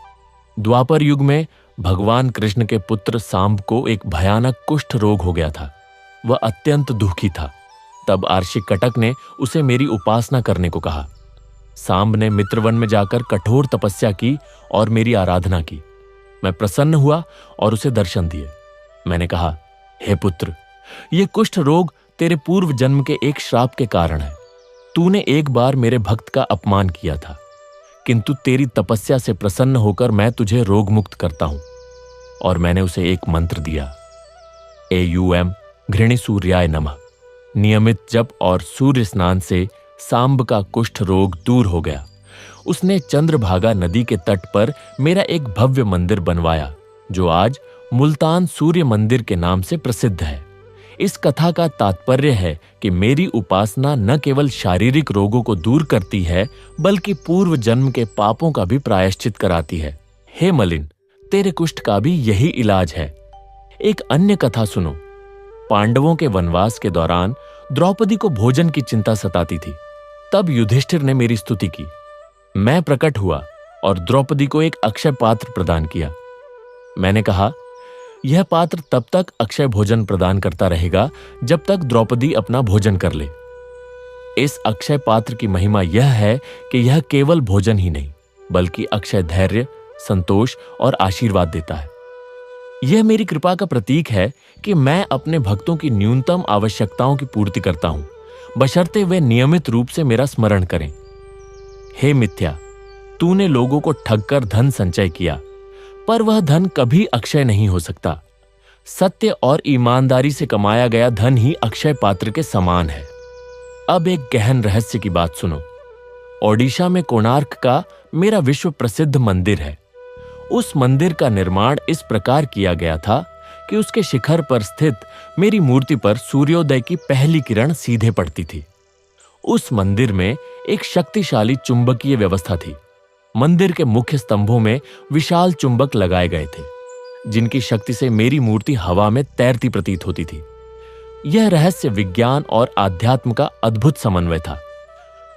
द्वापर युग में भगवान कृष्ण के पुत्र सांब को एक भयानक कुष्ठ रोग हो गया था। वह अत्यंत दुखी था। तब आर्षि कटक ने उसे मेरी उपासना करने को कहा। सांब ने मित्रवन में जाकर कठोर तपस्या की और मेरी आराधना की। मैं प्रसन्न हुआ और उसे दर्शन दिए। मैंने कहा, हे पुत्र, यह कुष्ठ रोग तेरे पूर्व जन्म के एक श्राप के कारण है। तूने एक बार मेरे भक्त का अपमान किया था, किंतु तेरी तपस्या से प्रसन्न होकर मैं तुझे रोग मुक्त करता हूं। और मैंने उसे एक मंत्र दिया, AUM घृणि सूर्याय नमः। नियमित जप और सूर्य स्नान से सांब का कुष्ठ रोग दूर हो गया। उसने चंद्रभागा नदी के तट पर मेरा एक भव्य मंदिर बनवाया, जो आज मुल्तान सूर्य मंदिर के नाम से प्रसिद्ध है। इस कथा का तात्पर्य है कि मेरी उपासना न केवल शारीरिक रोगों को दूर करती है, बल्कि पूर्व जन्म के पापों का भी प्रायश्चित कराती है। हे मलिन, तेरे कुष्ठ का भी यही इलाज है। एक अन्य कथा सुनो। पांडवों के वनवास के दौरान द्रौपदी को भोजन की चिंता सताती थी। तब युधिष्ठिर ने मेरी स्तुति की। मैं प्रकट हुआ और द्रौपदी को एक अक्षय पात्र प्रदान किया। मैंने कहा, यह पात्र तब तक अक्षय भोजन प्रदान करता रहेगा जब तक द्रौपदी अपना भोजन कर ले। इस अक्षय पात्र की महिमा यह है कि यह केवल भोजन ही नहीं, बल्कि अक्षय धैर्य, संतोष और आशीर्वाद देता है। यह मेरी कृपा का प्रतीक है कि मैं अपने भक्तों की न्यूनतम आवश्यकताओं की पूर्ति करता हूं, बशर्ते वे नियमित रूप से मेरा स्मरण करें। हे मिथ्या, तूने लोगों को ठगकर धन संचय किया, पर वह धन कभी अक्षय नहीं हो सकता। सत्य और ईमानदारी से कमाया गया धन ही अक्षय पात्र के समान है। अब एक गहन रहस्य की बात सुनो। ओडिशा में कोणार्क का मेरा विश्व प्रसिद्ध मंदिर है। उस मंदिर का निर्माण इस प्रकार किया गया था कि उसके शिखर पर स्थित मेरी मूर्ति पर सूर्योदय की पहली किरण सीधे पड़ती थी। उस मंदिर में एक शक्तिशाली चुंबकीय व्यवस्था थी। मंदिर के मुख्य स्तंभों में विशाल चुंबक लगाए गए थे, जिनकी शक्ति से मेरी मूर्ति हवा में तैरती प्रतीत होती थी। यह रहस्य विज्ञान और आध्यात्म का अद्भुत समन्वय था।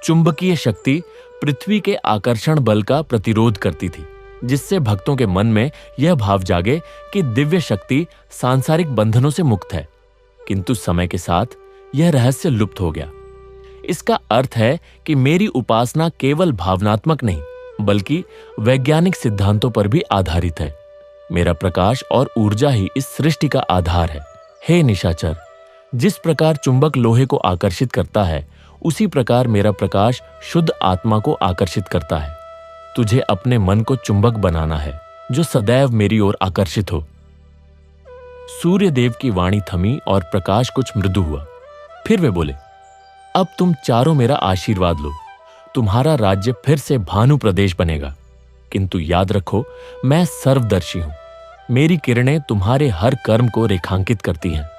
चुंबकीय शक्ति पृथ्वी के आकर्षण बल का प्रतिरोध करती थी, जिससे भक्तों के मन में यह भाव जागे कि दिव्य शक्ति सांसारिक बंधनों से मुक्त है। किंतु समय के साथ यह रहस्य लुप्त हो गया। इसका अर्थ है कि मेरी उपासना केवल भावनात्मक नहीं, बल्कि वैज्ञानिक सिद्धांतों पर भी आधारित है। मेरा प्रकाश और ऊर्जा ही इस सृष्टि का आधार है। हे निशाचर, जिस प्रकार चुंबक लोहे को आकर्षित करता है, उसी प्रकार मेरा प्रकाश शुद्ध आत्मा को आकर्षित करता है। तुझे अपने मन को चुंबक बनाना है, जो सदैव मेरी ओर आकर्षित हो। सूर्य देव की वाणी थमी और प्रकाश कुछ मृदु हुआ। फिर वे बोले, अब तुम चारों मेरा आशीर्वाद लो। तुम्हारा राज्य फिर से भानु प्रदेश बनेगा। किंतु याद रखो, मैं सर्वदर्शी हूं। मेरी किरणें तुम्हारे हर कर्म को रेखांकित करती हैं।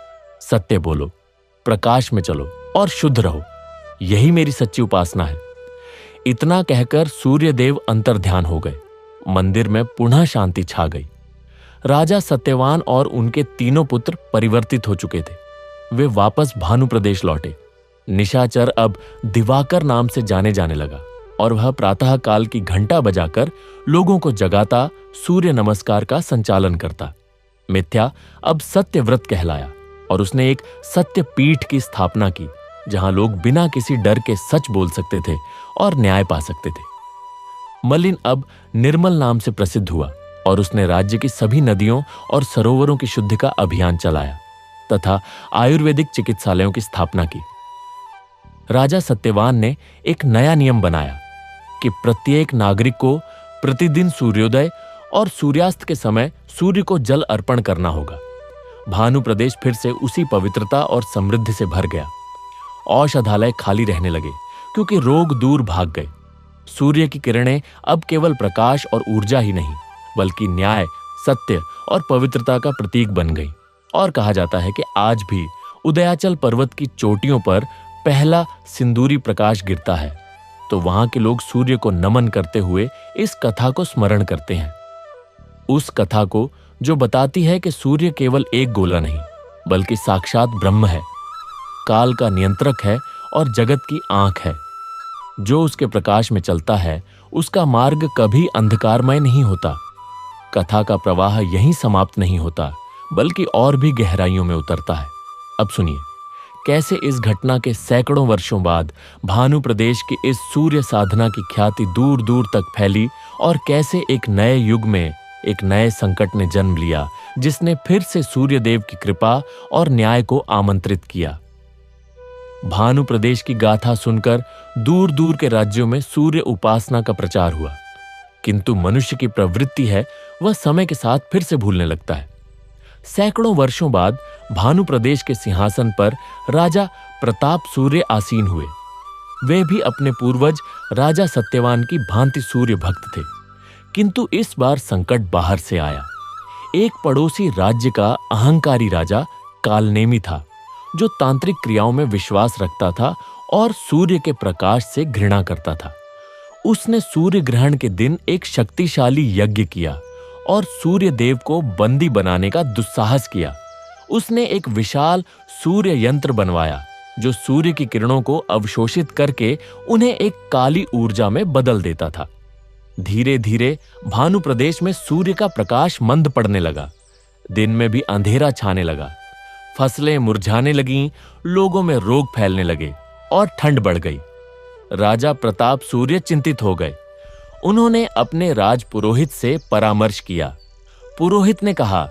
सत्य बोलो, प्रकाश में चलो और शुद्ध रहो। यही मेरी सच्ची उपासना है। इतना कहकर सूर्यदेव अंतर्ध्यान हो गए। मंदिर में पुनः शांति छा गई। राजा सत्यवान और उनके तीनों पुत्र परिवर्तित हो चुके थे। वे वापस भानु प्रदेश लौटे। निशाचर अब दिवाकर नाम से जाने जाने लगा और वह प्रातः काल की घंटा बजाकर लोगों को जगाता, सूर्य नमस्कार का संचालन करता। मिथ्या अब सत्यव्रत कहलाया और उसने एक सत्य पीठ की स्थापना की, जहां लोग बिना किसी डर के सच बोल सकते थे और न्याय पा सकते थे। मलिन अब निर्मल नाम से प्रसिद्ध हुआ और उसने राज्य की सभी नदियों और सरोवरों की शुद्धि का अभियान चलाया तथा आयुर्वेदिक चिकित्सालयों की स्थापना की। राजा सत्यवान ने एक नया नियम बनाया कि प्रत्येक नागरिक को प्रतिदिन सूर्योदय और सूर्यास्त के समय सूर्य को जल अर्पण करना होगा। भानु प्रदेश फिर से उसी पवित्रता और समृद्धि से भर गया। औषधालय खाली रहने लगे क्योंकि रोग दूर भाग गए। सूर्य की किरणें अब केवल प्रकाश और ऊर्जा ही नहीं, बल्कि न्याय, सत्य और पवित्रता का प्रतीक बन गई। और कहा जाता है कि आज भी उदयाचल पर्वत की चोटियों पर पहला सिंदूरी प्रकाश गिरता है तो वहां के लोग सूर्य को नमन करते हुए इस कथा को स्मरण करते हैं। उस कथा को जो बताती है कि सूर्य केवल एक गोला नहीं, बल्कि साक्षात ब्रह्म है, काल का नियंत्रक है और जगत की आंख है। जो उसके प्रकाश में चलता है, उसका मार्ग कभी अंधकारमय नहीं होता। कथा का प्रवाह यहीं समाप्त नहीं होता, बल्कि और भी गहराइयों में उतरता है। अब सुनिए कैसे इस घटना के सैकड़ों वर्षों बाद भानु प्रदेश की इस सूर्य साधना की ख्याति दूर दूर तक फैली और कैसे एक नए युग में एक नए संकट ने जन्म लिया, जिसने फिर से सूर्यदेव की कृपा और न्याय को आमंत्रित किया। भानु प्रदेश की गाथा सुनकर दूर दूर के राज्यों में सूर्य उपासना का प्रचार हुआ, किंतु मनुष्य की प्रवृत्ति है वह समय के साथ फिर से भूलने लगता है। सैकड़ों वर्षों बाद भानु प्रदेश के सिंहासन पर राजा प्रताप सूर्य आसीन हुए। वे भी अपने पूर्वज राजा सत्यवान की भांति सूर्य भक्त थे, किंतु इस बार संकट बाहर से आया। एक पड़ोसी राज्य का अहंकारी राजा कालनेमी था, जो तांत्रिक क्रियाओं में विश्वास रखता था और सूर्य के प्रकाश से घृणा करता था। उसने सूर्य ग्रहण के दिन एक शक्तिशाली यज्ञ किया और सूर्य देव को बंदी बनाने का दुस्साहस किया। उसने एक विशाल सूर्य यंत्र बनवाया जो सूर्य की किरणों को अवशोषित करके उन्हें एक काली ऊर्जा में बदल देता था। धीरे धीरे भानु प्रदेश में सूर्य का प्रकाश मंद पड़ने लगा। दिन में भी अंधेरा छाने लगा। फसलें मुरझाने लगीं, लोगों में रोग फैलने लगे और ठंड बढ़ गई। राजा प्रताप सूर्य चिंतित हो गए। उन्होंने अपने राज पुरोहित से परामर्श किया। पुरोहित ने कहा,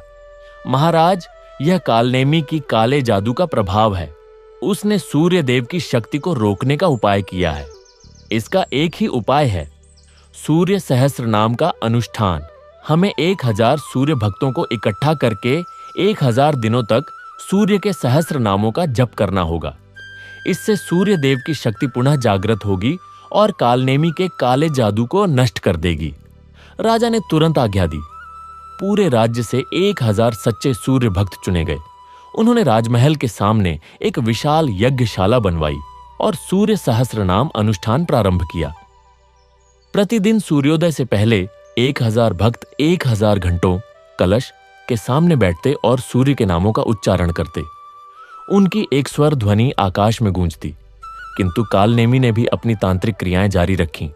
महाराज, यह कालनेमी की काले जादू का प्रभाव है। उसने सूर्य देव की शक्ति को रोकने का उपाय किया है। इसका एक ही उपाय है, सूर्य सहस्र नाम का अनुष्ठान। हमें 1000 सूर्य भक्तों को इकट्ठा करके 1000 दिनों तक सूर्य के सहस्र नामों का जप करना होगा। इससे सूर्य देव की शक्ति पुनः जागृत होगी और कालनेमी के काले जादू को नष्ट कर देगी। राजा ने तुरंत आज्ञा दी। पूरे राज्य से 1000 सच्चे सूर्य भक्त चुने गए। उन्होंने राजमहल के सामने एक विशाल यज्ञशाला बनवाई और सूर्य सहस्त्र नाम अनुष्ठान प्रारंभ किया। प्रतिदिन सूर्योदय से पहले 1000 भक्त 1000 घंटों कलश के सामने बैठते और सूर्य के नामों का उच्चारण करते। उनकी एक स्वर ध्वनि आकाश में गूंजती। किंतु कालनेमी ने भी अपनी तांत्रिक क्रियाएं जारी रखीं।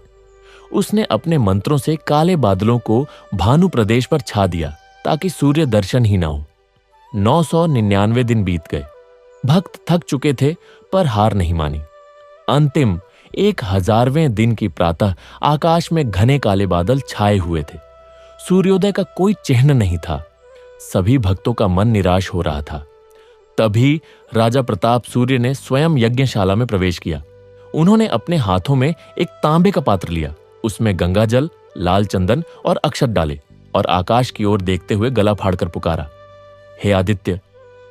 उसने अपने मंत्रों से काले बादलों को भानु प्रदेश पर छा दिया ताकि सूर्य दर्शन ही न हो। 999 दिन बीत गए। भक्त थक चुके थे पर हार नहीं मानी। अंतिम 1000वें दिन की प्रातः आकाश में घने काले बादल छाए हुए थे। सूर्योदय का कोई चिन्ह नहीं था। सभी भक्तों का मन निराश हो रहा था। तभी राजा प्रताप सूर्य ने स्वयं यज्ञशाला में प्रवेश किया। उन्होंने अपने हाथों में एक तांबे का पात्र लिया, उसमें गंगा जल, लाल चंदन और अक्षत डाले और आकाश की ओर देखते हुए गला फाड़कर पुकारा, हे आदित्य,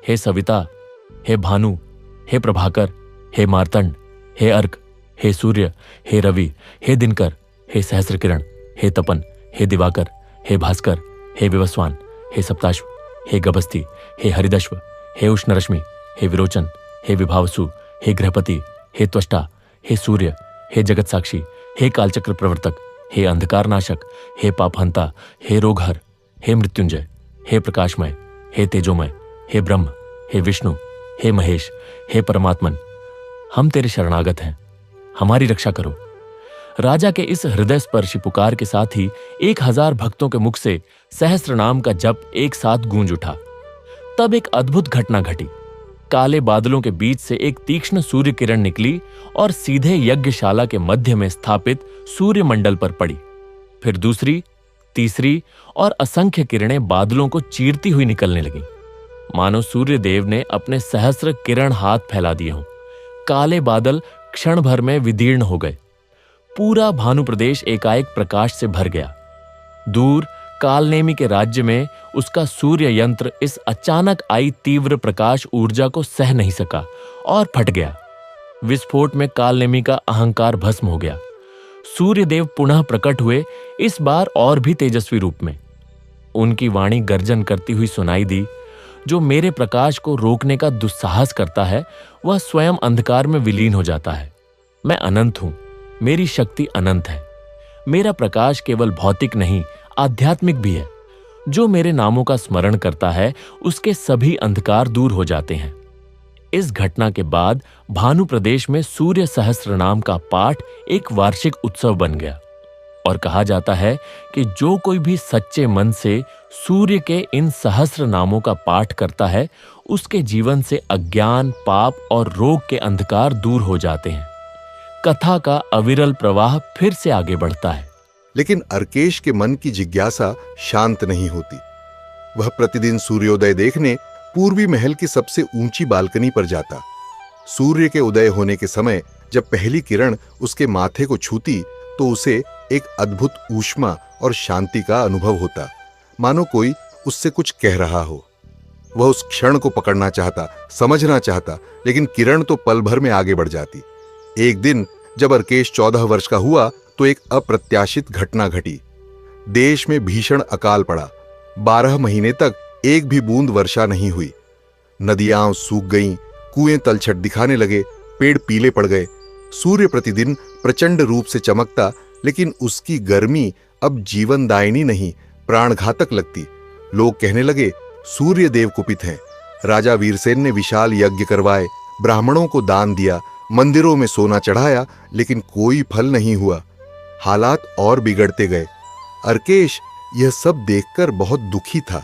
हे सविता, हे भानु, हे प्रभाकर, हे मार्तंड, हे अर्क, हे सूर्य, हे रवि, हे दिनकर, हे सहस्र किरण, हे तपन, हे दिवाकर, हे भास्कर, हे विवस्वान, हे सप्ताश्व, हे गभस्ति, हे हरिदश्व, हे उष्ण रश्मि, हे विरोचन, हे विभावसु, हे गृहपति, हे त्वष्टा, हे सूर्य, हे जगत साक्षी, हे कालचक्र प्रवर्तक, हे अंधकार नाशक, हे पापहंता, हे रोगहर, हे मृत्युंजय, हे प्रकाशमय, हे तेजोमय, हे ब्रह्म, हे विष्णु, हे महेश, हे परमात्मन, हम तेरे शरणागत हैं, हमारी रक्षा करो। राजा के इस हृदय स्पर्शी पुकार के साथ ही 1000 भक्तों के मुख से सहस्त्र नाम का जप एक साथ गूंज उठा। तब एक अद्भुत घटना घटी। काले बादलों के बीच से एक तीक्ष्ण सूर्य किरण निकली और सीधे यज्ञशाला के मध्य में स्थापित सूर्य मंडल पर पड़ी। फिर दूसरी, तीसरी और असंख्य किरणें बादलों को चीरती हुई निकलने लगीं। मानो सूर्य देव ने अपने सहस्र किरण हाथ फैला दिए हों। काले बादल क्षण भर में विदीर्ण हो गए। पूरा भानु प्रदेश एकाएक प्रकाश से भर गया। दूर कालनेमी के राज्य में उसका सूर्य यंत्र इस अचानक आई तीव्र प्रकाश ऊर्जा को सह नहीं सका और फट गया। विस्फोट में कालनेमी का अहंकार भस्म हो गया। सूर्यदेव पुनः प्रकट हुए, इस बार और भी तेजस्वी रूप में। उनकी वाणी गर्जन करती हुई सुनाई दी, जो मेरे प्रकाश को रोकने का दुस्साहस करता है वह स्वयं अंधकार में विलीन हो जाता है। मैं अनंत हूं, मेरी शक्ति अनंत है। मेरा प्रकाश केवल भौतिक नहीं, आध्यात्मिक भी है। जो मेरे नामों का स्मरण करता है उसके सभी अंधकार दूर हो जाते हैं। इस घटना के बाद भानु प्रदेश में सूर्य सहस्त्र नाम का पाठ एक वार्षिक उत्सव बन गया और कहा जाता है कि जो कोई भी सच्चे मन से सूर्य के इन सहस्त्र नामों का पाठ करता है उसके जीवन से अज्ञान, पाप और रोग के अंधकार दूर हो जाते हैं। कथा का अविरल प्रवाह फिर से आगे बढ़ता है। लेकिन अर्केश के मन की जिज्ञासा शांत नहीं होती। वह प्रतिदिन सूर्योदय देखने पूर्वी महल की सबसे ऊंची बालकनी पर जाता। सूर्य के उदय होने के समय जब पहली किरण उसके माथे को छूती तो उसे एक अद्भुत ऊष्मा और शांति का अनुभव होता, मानो कोई उससे कुछ कह रहा हो। वह उस क्षण को पकड़ना चाहता, समझना चाहता, लेकिन किरण तो पल भर में आगे बढ़ जाती। एक दिन जब अर्केश 14 वर्ष का हुआ तो एक अप्रत्याशित घटना घटी। देश में भीषण अकाल पड़ा। 12 महीने तक एक भी बूंद वर्षा नहीं हुई। नदियां सूख गईं, कुएं तलछट दिखाने लगे, पेड़ पीले पड़ गए। सूर्य प्रतिदिन प्रचंड रूप से चमकता, लेकिन उसकी गर्मी अब जीवनदायिनी नहीं, प्राणघातक लगती। लोग कहने लगे, सूर्य देव कुपित हैं। राजा वीरसेन ने विशाल यज्ञ करवाए, ब्राह्मणों को दान दिया, मंदिरों में सोना चढ़ाया, लेकिन कोई फल नहीं हुआ। हालात और बिगड़ते गए। अर्केश यह सब देखकर बहुत दुखी था।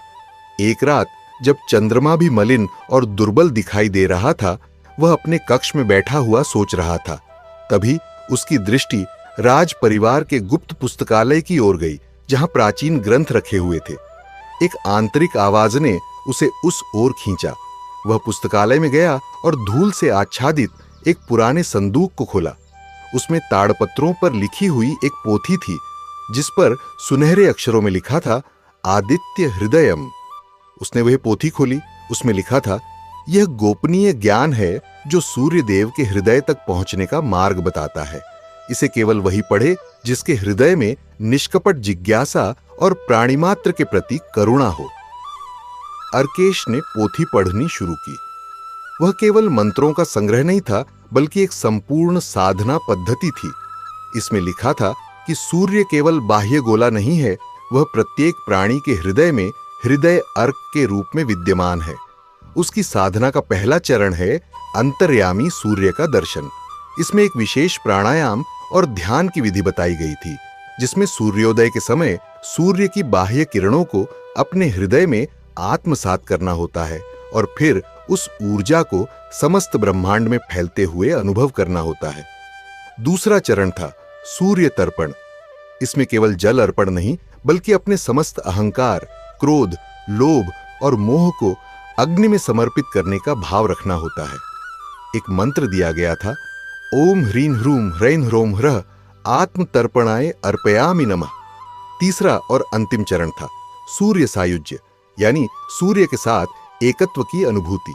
एक रात जब चंद्रमा भी मलिन और दुर्बल दिखाई दे रहा था, वह अपने कक्ष में बैठा हुआ सोच रहा था। तभी उसकी दृष्टि राज परिवार के गुप्त पुस्तकालय की ओर गई, जहां प्राचीन ग्रंथ रखे हुए थे। एक आंतरिक आवाज ने उसे उस ओर खींचा। वह पुस्तकालय में गया और धूल से आच्छादित एक पुराने संदूक को खोला। उसमें ताड़पत्रों पर लिखी हुई एक पोथी थी, जिस पर सुनहरे अक्षरों में लिखा था, आदित्य हृदयम। उसने वह पोथी खोली। उसमें लिखा था, यह गोपनीय ज्ञान है जो सूर्य देव के हृदय तक पहुंचने का मार्ग बताता है। इसे केवल वही पढ़े जिसके हृदय में निष्कपट जिज्ञासा और प्राणिमात्र के प्रति करुणा हो। अर्केश ने पोथी पढ़नी शुरू की। वह केवल मंत्रों का संग्रह नहीं था, बल्कि एक संपूर्ण साधना पद्धति थी। इसमें लिखा था कि सूर्य केवल बाह्य गोला नहीं है, वह प्रत्येक प्राणी के हृदय में हृदय अर्क के रूप में विद्यमान है। उसकी साधना का पहला चरण है अंतर्यामी सूर्य का दर्शन। इसमें एक विशेष प्राणायाम और ध्यान की विधि बताई गई थी, जिसमें सूर्योदय के समय सूर्य की बाह्य किरणों को अपने हृदय में आत्मसात करना होता है और फिर उस ऊर्जा को समस्त ब्रह्मांड में फैलते हुए अनुभव करना होता है। दूसरा चरण था सूर्य तर्पण। इसमें केवल जल अर्पण नहीं, बल्कि अपने समस्त अहंकार, क्रोध, लोभ और मोह को अग्नि में समर्पित करने का भाव रखना होता है। एक मंत्र दिया गया था, ओम ह्रीं ह्रूम ह्रैं ह्रौं ह्रः आत्म तर्पणाय अर्पयामि नमः। तीसरा और अंतिम चरण था सूर्य सायुज्य, यानी सूर्य के साथ एकत्व की अनुभूति।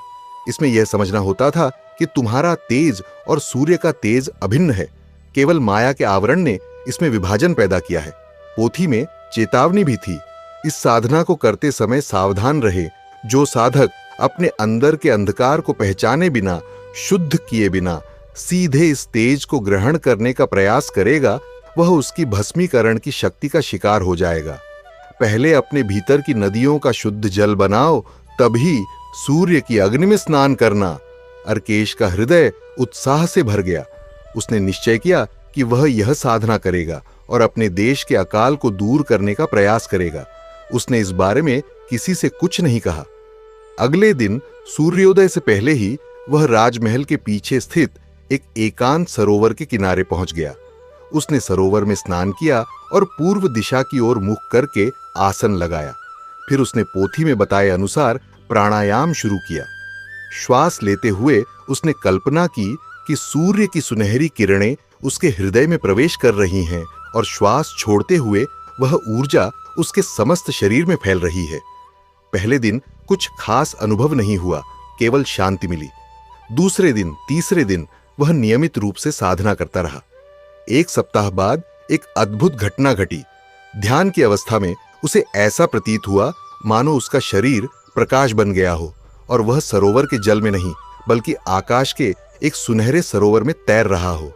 इसमें यह समझना होता था कि तुम्हारा तेज और सूर्य का तेज अभिन्न है। केवल माया के आवरण ने इसमें विभाजन पैदा किया है। पोथी में चेतावनी भी थी, इस साधना को करते समय सावधान रहे। जो साधक अपने अंदर के अंधकार को पहचाने बिना, शुद्ध किए बिना सीधे इस तेज को ग्रहण करने का प्रयास करेगा, वह उसकी भस्मीकरण की शक्ति का शिकार हो जाएगा। पहले अपने भीतर की नदियों का शुद्ध जल बनाओ, तभी सूर्य की अग्नि में स्नान करना। अर्केश का हृदय उत्साह से भर गया। उसने निश्चय किया कि वह यह साधना करेगा और अपने देश के अकाल को दूर करने का प्रयास करेगा। उसने इस बारे में किसी से कुछ नहीं कहा। अगले दिन सूर्योदय से पहले ही वह राजमहल के पीछे स्थित एक एकांत सरोवर के किनारे पहुंच गया। उसने सरोवर में स्नान किया और पूर्व दिशा की ओर मुख करके आसन लगाया। फिर उसने पोथी में बताए अनुसार प्राणायाम शुरू किया। श्वास लेते हुए उसने कल्पना की कि सूर्य की सुनहरी किरणें उसके हृदय में प्रवेश कर रही हैं और श्वास छोड़ते हुए वह ऊर्जा उसके समस्त शरीर में फैल रही है। पहले दिन कुछ खास अनुभव नहीं हुआ, केवल शांति मिली। दूसरे दिन, तीसरे दिन वह नियमित रूप से साधना करता रहा। एक सप्ताह बाद एक अद्भुत घटना घटी। ध्यान की अवस्था में उसे ऐसा प्रतीत हुआ मानो उसका शरीर प्रकाश बन गया हो और वह सरोवर के जल में नहीं, बल्कि आकाश के एक सुनहरे सरोवर में तैर रहा हो।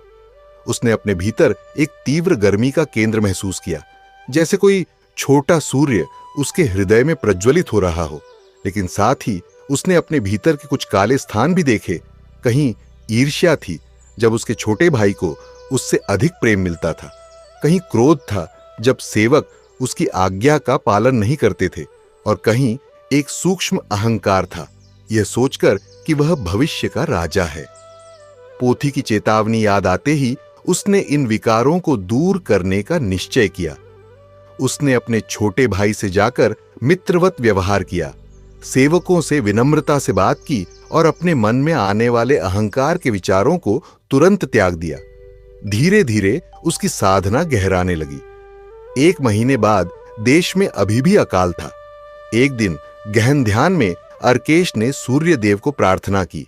उसने अपने भीतर एक तीव्र गर्मी का केंद्र महसूस किया, जैसे कोई छोटा सूर्य उसके हृदय में प्रज्वलित हो रहा हो। लेकिन साथ ही उसने अपने भीतर के कुछ काले स्थान भी देखे। कहीं ईर्ष्या थी, जब उसके छोटे भाई को उससे अधिक प्रेम मिलता था। कहीं क्रोध था, जब सेवक उसकी आज्ञा का पालन नहीं करते थे। और कहीं एक सूक्ष्म अहंकार था, यह सोचकर कि वह भविष्य का राजा है। पोथी की चेतावनी याद आते ही उसने इन विकारों को दूर करने का निश्चय किया। उसने अपने छोटे भाई से जाकर मित्रवत व्यवहार किया, सेवकों से विनम्रता से बात की और अपने मन में आने वाले अहंकार के विचारों को तुरंत त्याग दिया। धीरे धीरे उसकी साधना गहराने लगी। 1 महीने बाद देश में अभी भी अकाल था। एक दिन गहन ध्यान में अर्केश ने सूर्य देव को प्रार्थना की,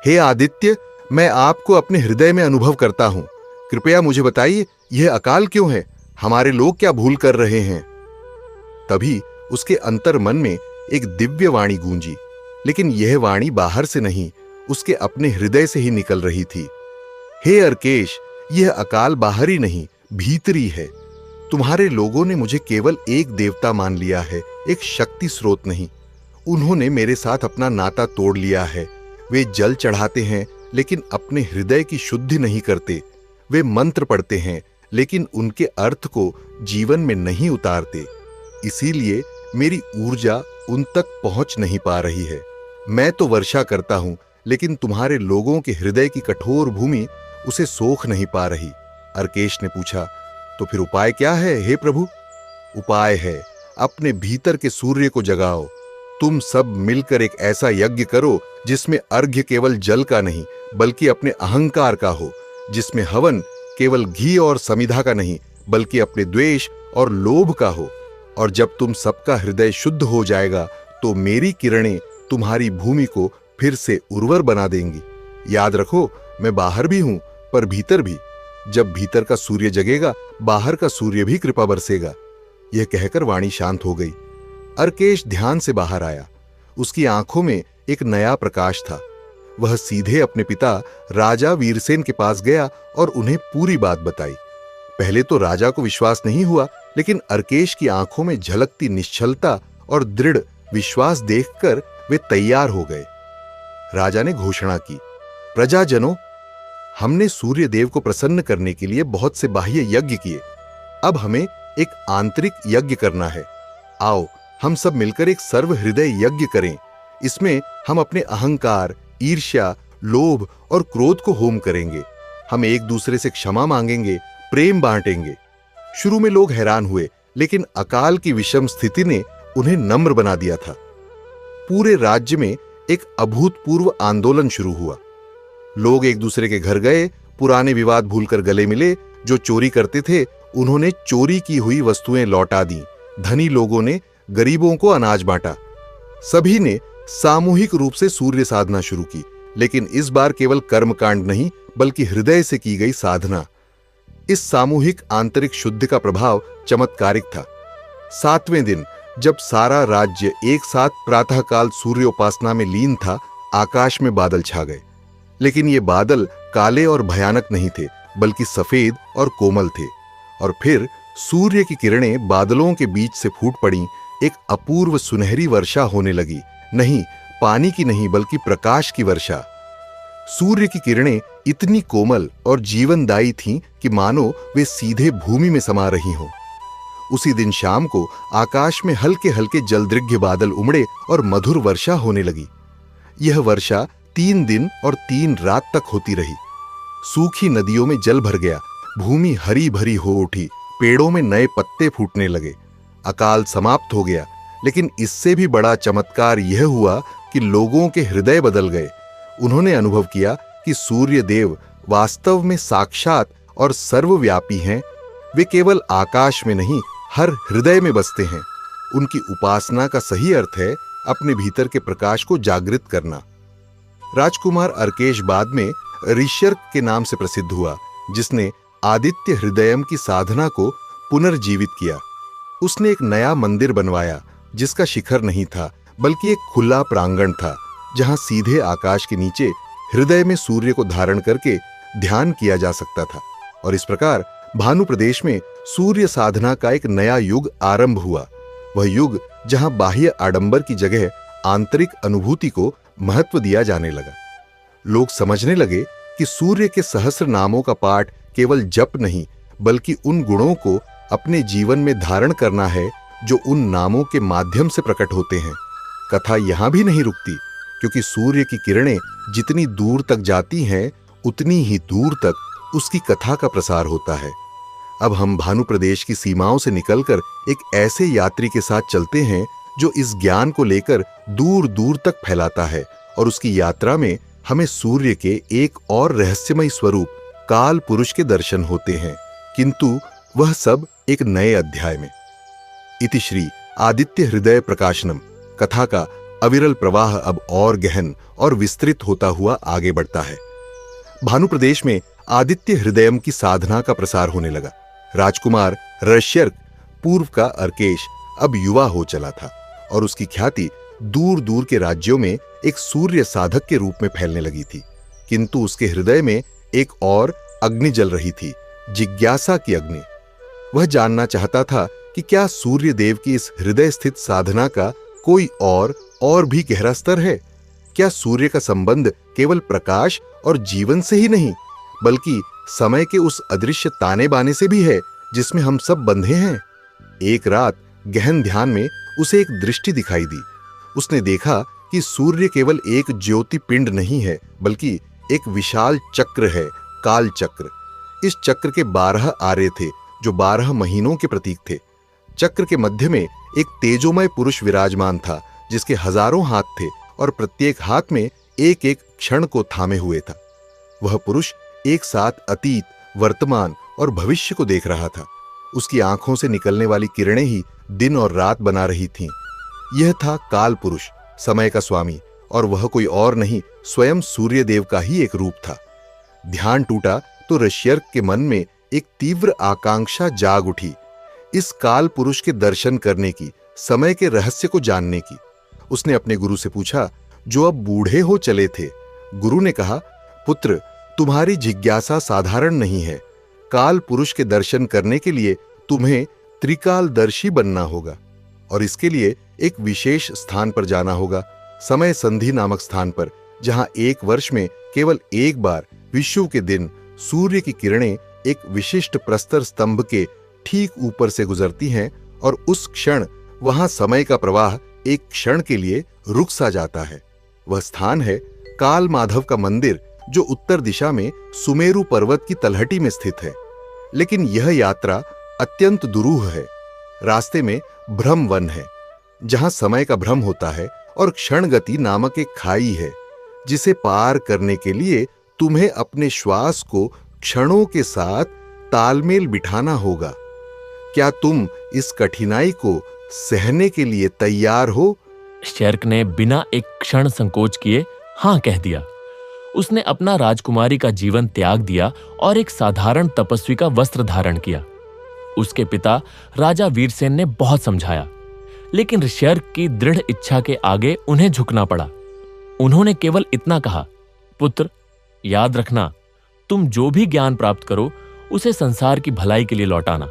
हे आदित्य, मैं आपको अपने हृदय में अनुभव करता हूं। कृपया मुझे बताइए, यह अकाल क्यों है? हमारे लोग क्या भूल कर रहे हैं? तभी उसके अंतर मन में एक दिव्य वाणी गूंजी, लेकिन यह वाणी बाहर से नहीं, उसके अपने हृदय से ही निकल रही थी। हे अर्केश, यह अकाल बाहरी नहीं, भीतरी है। तुम्हारे लोगों ने मुझे केवल एक देवता मान लिया है, एक शक्ति स्रोत नहीं। उन्होंने मेरे साथ अपना नाता तोड़ लिया है। वे जल चढ़ाते हैं, लेकिन अपने हृदय की शुद्धि नहीं करते। वे मंत्र पढ़ते हैं, लेकिन उनके अर्थ को जीवन में नहीं उतारते। इसीलिए मेरी ऊर्जा उन तक पहुंच नहीं पा रही है। मैं तो वर्षा करता हूं, लेकिन तुम्हारे लोगों के हृदय की कठोर भूमि उसे सोख नहीं पा रही। अर्केश ने पूछा, तो फिर उपाय क्या है हे प्रभु? उपाय है, अपने भीतर के सूर्य को जगाओ। तुम सब मिलकर एक ऐसा यज्ञ करो जिसमें अर्घ्य केवल जल का नहीं, बल्कि अपने अहंकार का हो, जिसमें हवन केवल घी और समिधा का नहीं, बल्कि अपने द्वेष और लोभ का हो। और जब तुम सबका हृदय शुद्ध हो जाएगा, तो मेरी किरणें तुम्हारी भूमि को फिर से उर्वर बना देंगी। याद रखो, मैं बाहर भी हूं, पर भीतर भी। जब भीतर का सूर्य जगेगा, बाहर का सूर्य भी कृपा बरसेगा। यह कहकर वाणी शांत हो गई। अर्केश ध्यान से बाहर आया। उसकी आंखों में एक नया प्रकाश था। वह सीधे अपने पिता राजा वीरसेन के पास गया और उन्हें पूरी बात बताई। पहले तो राजा को विश्वास नहीं हुआ, लेकिन अर्केश की आंखों में झलकती निश्चलता और दृढ़ विश्वास देखकर वे तैयार हो गए। राजा ने घोषणा की, प्रजाजनों, हमने सूर्य देव को प्रसन्न करने के लिए बहुत से बाह्य यज्ञ किए, अब हमें एक आंतरिक यज्ञ करना है। आओ हम सब मिलकर एक सर्वहृदय यज्ञ करें। इसमें हम अपने अहंकार, ईर्ष्या, लोभ और क्रोध को होम करेंगे। हम एक दूसरे से क्षमा मांगेंगे, प्रेम बांटेंगे। शुरू में लोग हैरान हुए, लेकिन अकाल की विषम स्थिति ने उन्हें नम्र बना दिया था। पूरे राज्य में एक अभूतपूर्व आंदोलन शुरू हुआ। लोग एक दूसरे के घर गए, पुराने विवाद भूलकर गले मिले। जो चोरी करते थे उन्होंने चोरी की हुई वस्तुएं लौटा दी। धनी लोगों ने गरीबों को अनाज बांटा। सभी ने सामूहिक रूप से सूर्य साधना शुरू की, लेकिन इस बार केवल कर्मकांड नहीं बल्कि हृदय से की गई साधना। इस सामूहिक आंतरिक शुद्धि का प्रभाव चमत्कारिक था। 7वें दिन जब सारा राज्य एक साथ प्रातःकाल सूर्योपासना में लीन था, आकाश में बादल छा गए। लेकिन ये बादल काले और भयानक नहीं थे, बल्कि सफेद और कोमल थे। और फिर सूर्य की किरणें बादलों के बीच से फूट पड़ी। एक अपूर्व सुनहरी वर्षा होने लगी। नहीं, पानी की नहीं बल्कि प्रकाश की वर्षा। सूर्य की किरणें इतनी कोमल और जीवनदायी थीं कि मानो वे सीधे भूमि में समा रही हों। उसी दिन शाम को आकाश में हल्के हल्के जलदृघ्य बादल उमड़े और मधुर वर्षा होने लगी। यह वर्षा 3 दिन और 3 रात तक होती रही। सूखी नदियों में जल भर गया, भूमि हरी भरी हो उठी, पेड़ों में नए पत्ते फूटने लगे। अकाल समाप्त हो गया, लेकिन इससे भी बड़ा चमत्कार यह हुआ कि लोगों के हृदय बदल गए। उन्होंने अनुभव किया कि सूर्य देव वास्तव में साक्षात और सर्वव्यापी हैं। वे केवल आकाश में नहीं, हर हृदय में बसते हैं। उनकी उपासना का सही अर्थ है अपने भीतर के प्रकाश को जागृत करना। राजकुमार अर्केश बाद में ऋष्यर्क के नाम से प्रसिद्ध हुआ, जिसने आदित्य हृदयम की साधना को पुनर्जीवित किया। उसने एक नया मंदिर बनवाया, जिसका शिखर नहीं था बल्कि एक खुला प्रांगण था, जहां सीधे आकाश के नीचे हृदय में सूर्य को धारण करके ध्यान किया जा सकता था। और इस प्रकार भानु प्रदेश में सूर्य साधना का एक नया युग आरंभ हुआ। वह युग जहां बाह्य आडंबर की जगह आंतरिक अनुभूति को महत्व दिया जाने लगा। लोग समझने लगे कि सूर्य के सहस्र नामों का पाठ केवल जप नहीं बल्कि उन गुणों को अपने जीवन में धारण करना है जो उन नामों के माध्यम से प्रकट होते हैं। कथा यहां भी नहीं रुकती, क्योंकि सूर्य की किरणें जितनी दूर तक जाती हैं उतनी ही दूर तक उसकी कथा का प्रसार होता है। अब हम भानु प्रदेश की सीमाओं से निकलकर एक ऐसे यात्री के साथ चलते हैं जो इस ज्ञान को लेकर दूर दूर तक फैलाता है, और उसकी यात्रा में हमें सूर्य के एक और रहस्यमय स्वरूप काल पुरुष के दर्शन होते हैं, किंतु वह सब एक नए अध्याय में। इति श्री आदित्य हृदय प्रकाशनम कथा का अविरल प्रवाह अब और गहन और विस्तृत होता हुआ आगे बढ़ता है। भानु प्रदेश में आदित्य हृदयम की साधना का प्रसार होने लगा। राजकुमार ऋष्यर्क, पूर्व का अर्केश, अब युवा हो चला था और उसकी ख्याति दूर दूर के राज्यों में एक सूर्य साधक के रूप में फैलने लगी थी। किंतु उसके हृदय में एक और अग्नि जल रही थी, जिज्ञासा की अग्नि। वह जानना चाहता था कि क्या सूर्य देव की इस हृदय स्थित साधना का कोई और भी गहरा स्तर है? क्या सूर्य का संबंध केवल प्रकाश और जीवन से ही नहीं बल्कि समय के उस अदृश्य ताने बाने से भी है जिसमें हम सब बंधे हैं? एक रात गहन ध्यान में उसे एक दृष्टि दिखाई दी। उसने देखा कि सूर्य केवल एक ज्योति पिंड नहीं है बल्कि एक विशाल चक्र है, काल चक्र। इस चक्र के 12 आरे थे जो 12 महीनों के प्रतीक थे। चक्र के मध्य में एक तेजोमय पुरुष विराजमान था जिसके हजारों हाथ थे और प्रत्येक हाथ में एक एक क्षण को थामे हुए था। वह पुरुष एक साथ अतीत, वर्तमान और भविष्य को देख रहा था। उसकी आंखों से निकलने वाली किरणें ही दिन और रात बना रही थीं। यह था काल पुरुष, समय का स्वामी, और वह कोई और नहीं, स्वयं सूर्य देव का ही एक रूप था। ध्यान टूटा तो ऋष्यर्क के मन में एक तीव्र आकांक्षा जाग उठी, इस काल पुरुष के दर्शन करने की, समय के रहस्य को जानने की। उसने अपने गुरु से पूछा, जो अब बूढ़े हो चले थे, गुरु ने कहा, पुत्र, तुम्हारी जिज्ञासा साधारण नहीं है। काल पुरुष के दर्शन करने के लिए तुम्हें त्रिकालदर्शी बनना होगा और इसके लिए एक विशेष स्थान पर जाना होगा, समय संधि नामक स्थान पर, जहां एक वर्ष में केवल एक बार विषुव के दिन सूर्य की किरणें एक विशिष्ट प्रस्तर स्तंभ के ठीक ऊपर से गुजरती हैं और उस क्षण वहां समय का प्रवाह एक क्षण के लिए रुक सा जाता है। वह स्थान है काल माधव का मंदिर, जो उत्तर दिशा में सुमेरु पर्वत की तलहटी में स्थित है। लेकिन यह यात्रा अत्यंत दुरूह है। रास्ते में भ्रम वन है, जहां समय का भ्रम होता है, और क्षण गति नामक एक खाई है, जिसे पार करने के लिए तुम्हें अपने श्वास को क्षणों के साथ तालमेल बिठाना होगा। क्या तुम इस कठिनाई को सहने के लिए तैयार हो? शर्क ने बिना एक क्षण संकोच किए हां कह दिया। उसने अपना राजकुमारी का जीवन त्याग दिया और एक साधारण तपस्वी का वस्त्र धारण किया। उसके पिता राजा वीरसेन ने बहुत समझाया, लेकिन शर्क की दृढ़ इच्छा के आगे उन्हें झुकना पड़ा। उन्होंने केवल इतना कहा, पुत्र, याद रखना, तुम जो भी ज्ञान प्राप्त करो उसे संसार की भलाई के लिए लौटाना।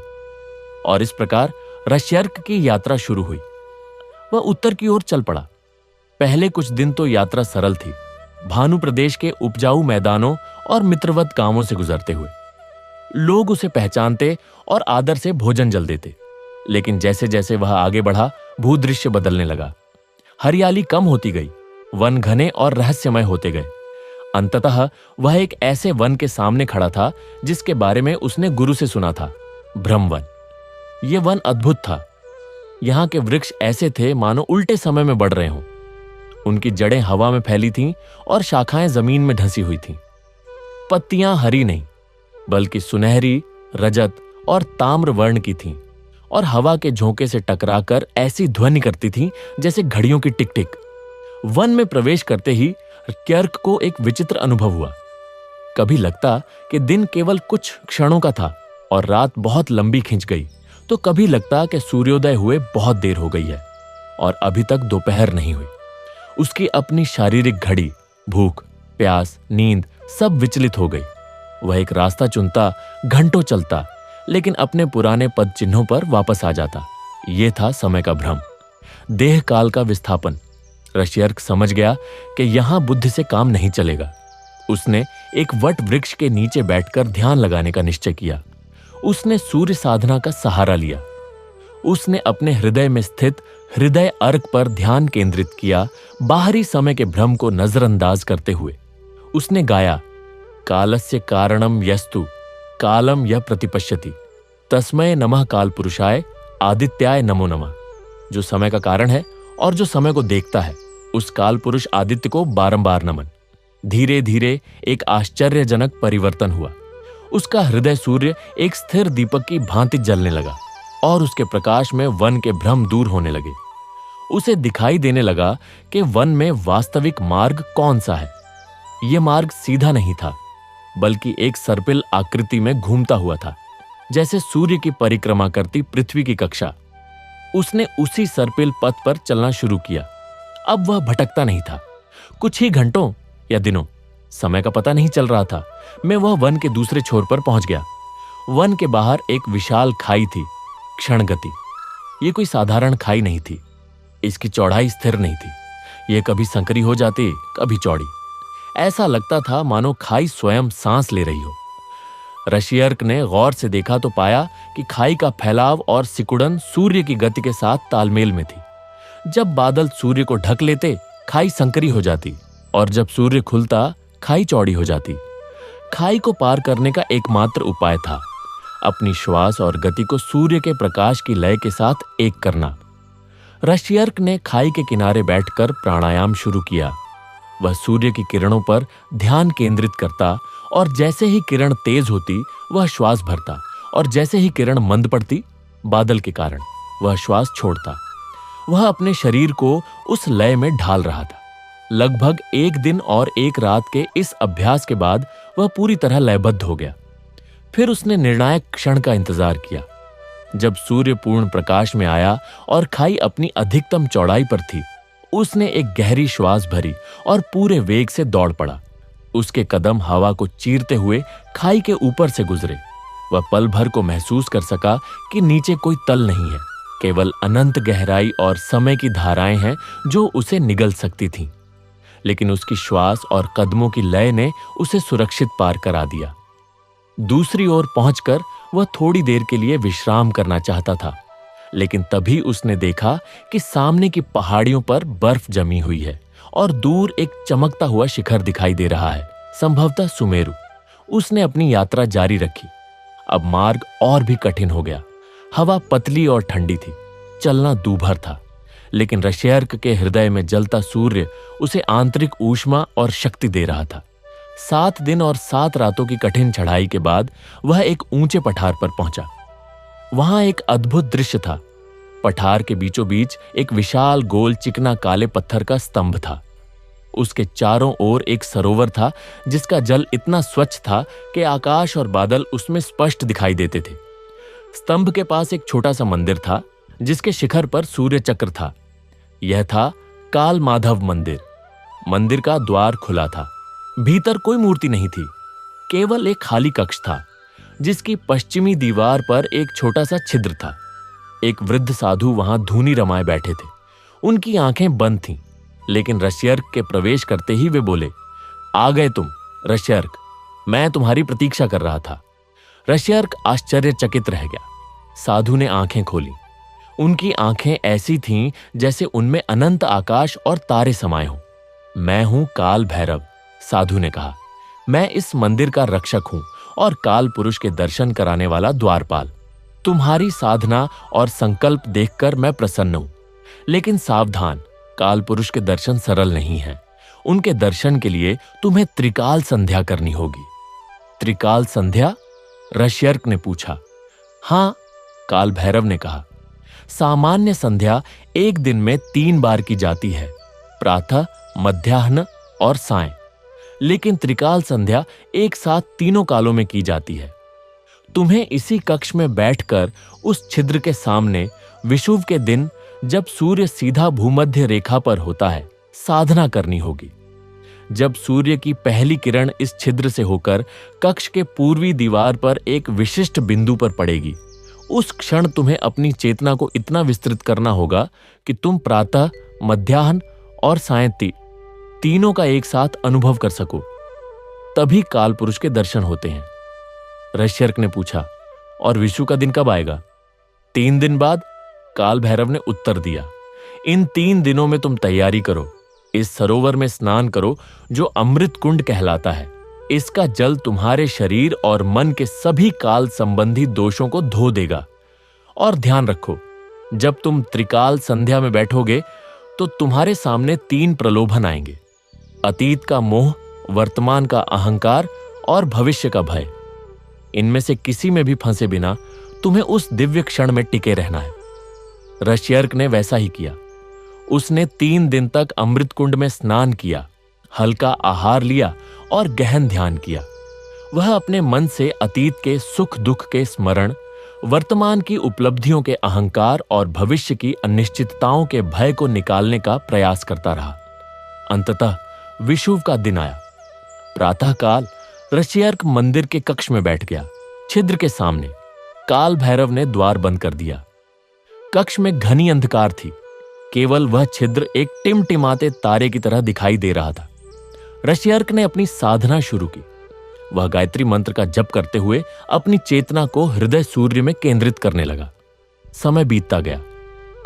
और इस प्रकार ऋष्यर्क की यात्रा शुरू हुई। वह उत्तर की ओर चल पड़ा। पहले कुछ दिन तो यात्रा सरल थी, भानु प्रदेश के उपजाऊ मैदानों और मित्रवत गांवों से गुजरते हुए। लोग उसे पहचानते और आदर से भोजन जल देते। लेकिन जैसे जैसे वह आगे बढ़ा, भूदृश्य बदलने लगा। हरियाली कम होती गई, वन घने और रहस्यमय होते गए। अंततः वह एक ऐसे वन के सामने खड़ा था जिसके बारे में उसने गुरु से सुना था, ब्रह्मवन। यह वन अद्भुत था। यहां के वृक्ष ऐसे थे मानो उल्टे समय में बढ़ रहे हों। उनकी जड़ें हवा में फैली थीं और शाखाएं जमीन में ढंसी हुई थीं। पत्तियां हरी नहीं, बल्कि सुनहरी, रजत और ताम्र वर्ण की थीं, और हवा के झोंके से टकराकर ऐसी ध्वनि करती थीं जैसे घड़ियों की टिक टिक। वन में प्रवेश करते ही क्यर्क को एक विचित्र अनुभव हुआ। कभी लगता कि दिन केवल कुछ क्षणों का था और रात बहुत लंबी खिंच गई, तो कभी लगता कि सूर्योदय हुए बहुत देर हो गई है और अभी तक दोपहर नहीं हुई। उसकी अपनी शारीरिक घड़ी, भूख, प्यास, नींद सब विचलित हो गई। वह एक रास्ता चुनता, घंटों चलता, लेकिन अपने पुराने पद चिन्हों पर वापस आ जाता। यह था समय का भ्रम, देह काल का विस्थापन। ऋष्यर्क समझ गया कि यहां बुद्धि से काम नहीं चलेगा। उसने एक वट वृक्ष के नीचे बैठकर ध्यान लगाने का निश्चय किया। उसने सूर्य साधना का सहारा लिया। उसने अपने हृदय में स्थित हृदय अर्क पर ध्यान केंद्रित किया, बाहरी समय के भ्रम को नजरअंदाज करते हुए। उसने गाया, कालस्य कारणम यस्तु कालम यह प्रतिपश्यति तस्मय नमः काल पुरुषाय आदित्याय नमो नमः। जो समय का कारण है और जो समय को देखता है, उस काल पुरुष आदित्य को बारंबार नमन। धीरे धीरे एक आश्चर्यजनक परिवर्तन हुआ। उसका हृदय सूर्य एक स्थिर दीपक की भांति जलने लगा और उसके प्रकाश में वन के भ्रम दूर होने लगे। उसे दिखाई देने लगा कि वन में वास्तविक मार्ग कौन सा है। यह मार्ग सीधा नहीं था, बल्कि एक सर्पिल आकृति में घूमता हुआ था, जैसे सूर्य की परिक्रमा करती पृथ्वी की कक्षा। उसने उसी सर्पिल पथ पर चलना शुरू किया। अब वह भटकता नहीं था। कुछ ही घंटों या दिनों, समय का पता नहीं चल रहा था, मैं वह वन के दूसरे छोर पर पहुंच गया। वन के बाहर एक विशाल खाई थी, क्षण गति। यह कोई साधारण खाई नहीं थी। इसकी चौड़ाई स्थिर नहीं थी। यह कभी संकरी हो जाती, कभी चौड़ी। ऐसा लगता था मानो खाई स्वयं सांस ले रही हो। ऋष्यर्क ने गौर से देखा तो पाया कि खाई का फैलाव और सिकुड़न सूर्य की गति के साथ तालमेल में थी। जब बादल सूर्य को ढक लेते, खाई संकरी हो जाती, और जब सूर्य खुलता, खाई चौड़ी हो जाती। खाई को पार करने का एकमात्र उपाय था अपनी श्वास और गति को सूर्य के प्रकाश की लय के साथ एक करना। ऋष्यर्क ने खाई के किनारे बैठकर प्राणायाम शुरू किया। वह सूर्य की किरणों पर ध्यान केंद्रित करता, और जैसे ही किरण तेज होती वह श्वास भरता, और जैसे ही किरण मंद पड़ती, बादल के कारण वह श्वास छोड़ता। वह अपने शरीर को उस लय में ढाल रहा था। लगभग एक दिन और एक रात के इस अभ्यास के बाद वह पूरी तरह लयबद्ध हो गया। फिर उसने निर्णायक क्षण का इंतजार किया। जब सूर्य पूर्ण प्रकाश में आया और खाई अपनी अधिकतम चौड़ाई पर थी, उसने एक गहरी श्वास भरी और पूरे वेग से दौड़ पड़ा। उसके कदम हवा को चीरते हुए खाई के ऊपर से गुजरे। वह पल भर को महसूस कर सका कि नीचे कोई तल नहीं है, केवल अनंत गहराई और समय की धाराएं हैं जो उसे निगल सकती थीं। लेकिन उसकी श्वास और कदमों की लय ने उसे सुरक्षित पार करा दिया। दूसरी ओर पहुंचकर वह थोड़ी देर के लिए विश्राम करना चाहता था, लेकिन तभी उसने देखा कि सामने की पहाड़ियों पर बर्फ जमी हुई है और दूर एक चमकता हुआ शिखर दिखाई दे रहा है, संभवतः सुमेरु। उसने अपनी यात्रा जारी रखी। अब मार्ग और भी कठिन हो गया। हवा पतली और ठंडी थी, चलना दूभर था, लेकिन ऋष्यर्क के हृदय में जलता सूर्य उसे आंतरिक ऊष्मा और शक्ति दे रहा था। 7 दिन और 7 रातों की कठिन चढ़ाई के बाद वह एक ऊंचे पठार पर पहुंचा। वहां एक अद्भुत दृश्य था। पठार के बीचों बीच एक विशाल गोल चिकना काले पत्थर का स्तंभ था। उसके चारों ओर एक सरोवर था जिसका जल इतना स्वच्छ था कि आकाश और बादल उसमें स्पष्ट दिखाई देते थे। स्तंभ के पास एक छोटा सा मंदिर था जिसके शिखर पर सूर्य चक्र था। यह था काल माधव मंदिर। मंदिर का द्वार खुला था। भीतर कोई मूर्ति नहीं थी, केवल एक खाली कक्ष था जिसकी पश्चिमी दीवार पर एक छोटा सा छिद्र था। एक वृद्ध साधु वहां धूनी रमाए बैठे थे। उनकी आंखें बंद थीं, लेकिन ऋष्यर्क के प्रवेश करते ही वे बोले, आ गए तुम ऋष्यर्क, मैं तुम्हारी प्रतीक्षा कर रहा था। ऋष्यर्क आश्चर्यचकित रह गया। साधु ने आंखें खोली। उनकी आंखें ऐसी थीं जैसे उनमें अनंत आकाश और तारे समाये हों। मैं हूं काल भैरव, साधु ने कहा। मैं इस मंदिर का रक्षक हूं और काल पुरुष के दर्शन कराने वाला द्वारपाल। तुम्हारी साधना और संकल्प देखकर मैं प्रसन्न हूं, लेकिन सावधान, काल पुरुष के दर्शन सरल नहीं हैं। उनके दर्शन के लिए तुम्हें त्रिकाल संध्या करनी होगी। त्रिकाल संध्या? ऋष्यर्क ने पूछा। हां, काल भैरव ने कहा। सामान्य संध्या एक दिन में 3 बार की जाती है, प्रातः, मध्याह्न और सायं। लेकिन त्रिकाल संध्या एक साथ तीनों कालों में की जाती है। तुम्हें इसी कक्ष में बैठकर उस छिद्र के सामने विषुव के दिन, जब सूर्य सीधा भूमध्य रेखा पर होता है, साधना करनी होगी। जब सूर्य की पहली किरण इस छिद्र से होकर कक्ष के पूर्वी दीवार पर एक विशिष्ट बिंदु पर पड़ेगी, उस क्षण तुम्हें अपनी चेतना को इतना विस्तृत करना होगा कि तुम प्रातः, मध्याह्न और सायं तीनों का एक साथ अनुभव कर सको। तभी काल पुरुष के दर्शन होते हैं। ऋष्यर्क ने पूछा, और विषु का दिन कब आएगा? 3 दिन बाद, काल भैरव ने उत्तर दिया। इन 3 दिनों में तुम तैयारी करो। इस सरोवर में स्नान करो जो अमृत कुंड कहलाता है। इसका जल तुम्हारे शरीर और मन के सभी काल संबंधी दोषों को धो देगा। और ध्यान रखो, जब तुम त्रिकाल संध्या में बैठोगे तो तुम्हारे सामने 3 प्रलोभन आएंगे: अतीत का मोह, वर्तमान का अहंकार और भविष्य का भय। इनमें से किसी में भी फंसे बिना तुम्हें उस दिव्य क्षण में टिके रहना है। ऋष्यर्क ने वैसा ही किया। उसने 3 दिन तक अमृत कुंड में स्नान किया, हल्का आहार लिया और गहन ध्यान किया। वह अपने मन से अतीत के सुख दुख के स्मरण, वर्तमान की उपलब्धियों के अहंकार और भविष्य की अनिश्चितताओं के भय को निकालने का प्रयास करता रहा। अंततः विषुव का दिन आया। प्रातःकाल ऋष्यर्क मंदिर के कक्ष में बैठ गया। छिद्र के सामने काल भैरव ने द्वार बंद कर दिया। कक्ष में घनी अंधकार थी। केवल वह छिद्र एक टिमटिमाते तारे की तरह दिखाई दे रहा था। ऋष्यर्क ने अपनी साधना शुरू की। वह गायत्री मंत्र का जप करते हुए अपनी चेतना को हृदय सूर्य में केंद्रित करने लगा। समय बीतता गया।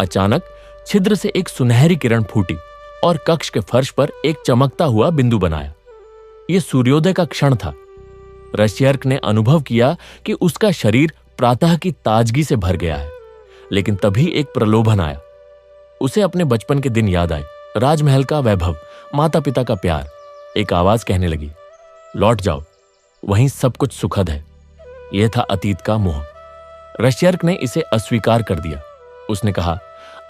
अचानक छिद्र से एक सुनहरी किरण फूटी और कक्ष के फर्श पर एक चमकता हुआ बिंदु बनाया। यह सूर्योदय का क्षण था। ऋष्यर्क ने अनुभव किया कि उसका शरीर प्रातः की ताजगी से भर गया है। लेकिन तभी एक प्रलोभन आया। उसे अपने बचपन के दिन याद आए, राजमहल का वैभव, माता पिता का प्यार। एक आवाज कहने लगी, लौट जाओ, वहीं सब कुछ सुखद है। यह था अतीत का मोह। ऋष्यर्क ने इसे अस्वीकार कर दिया। उसने कहा,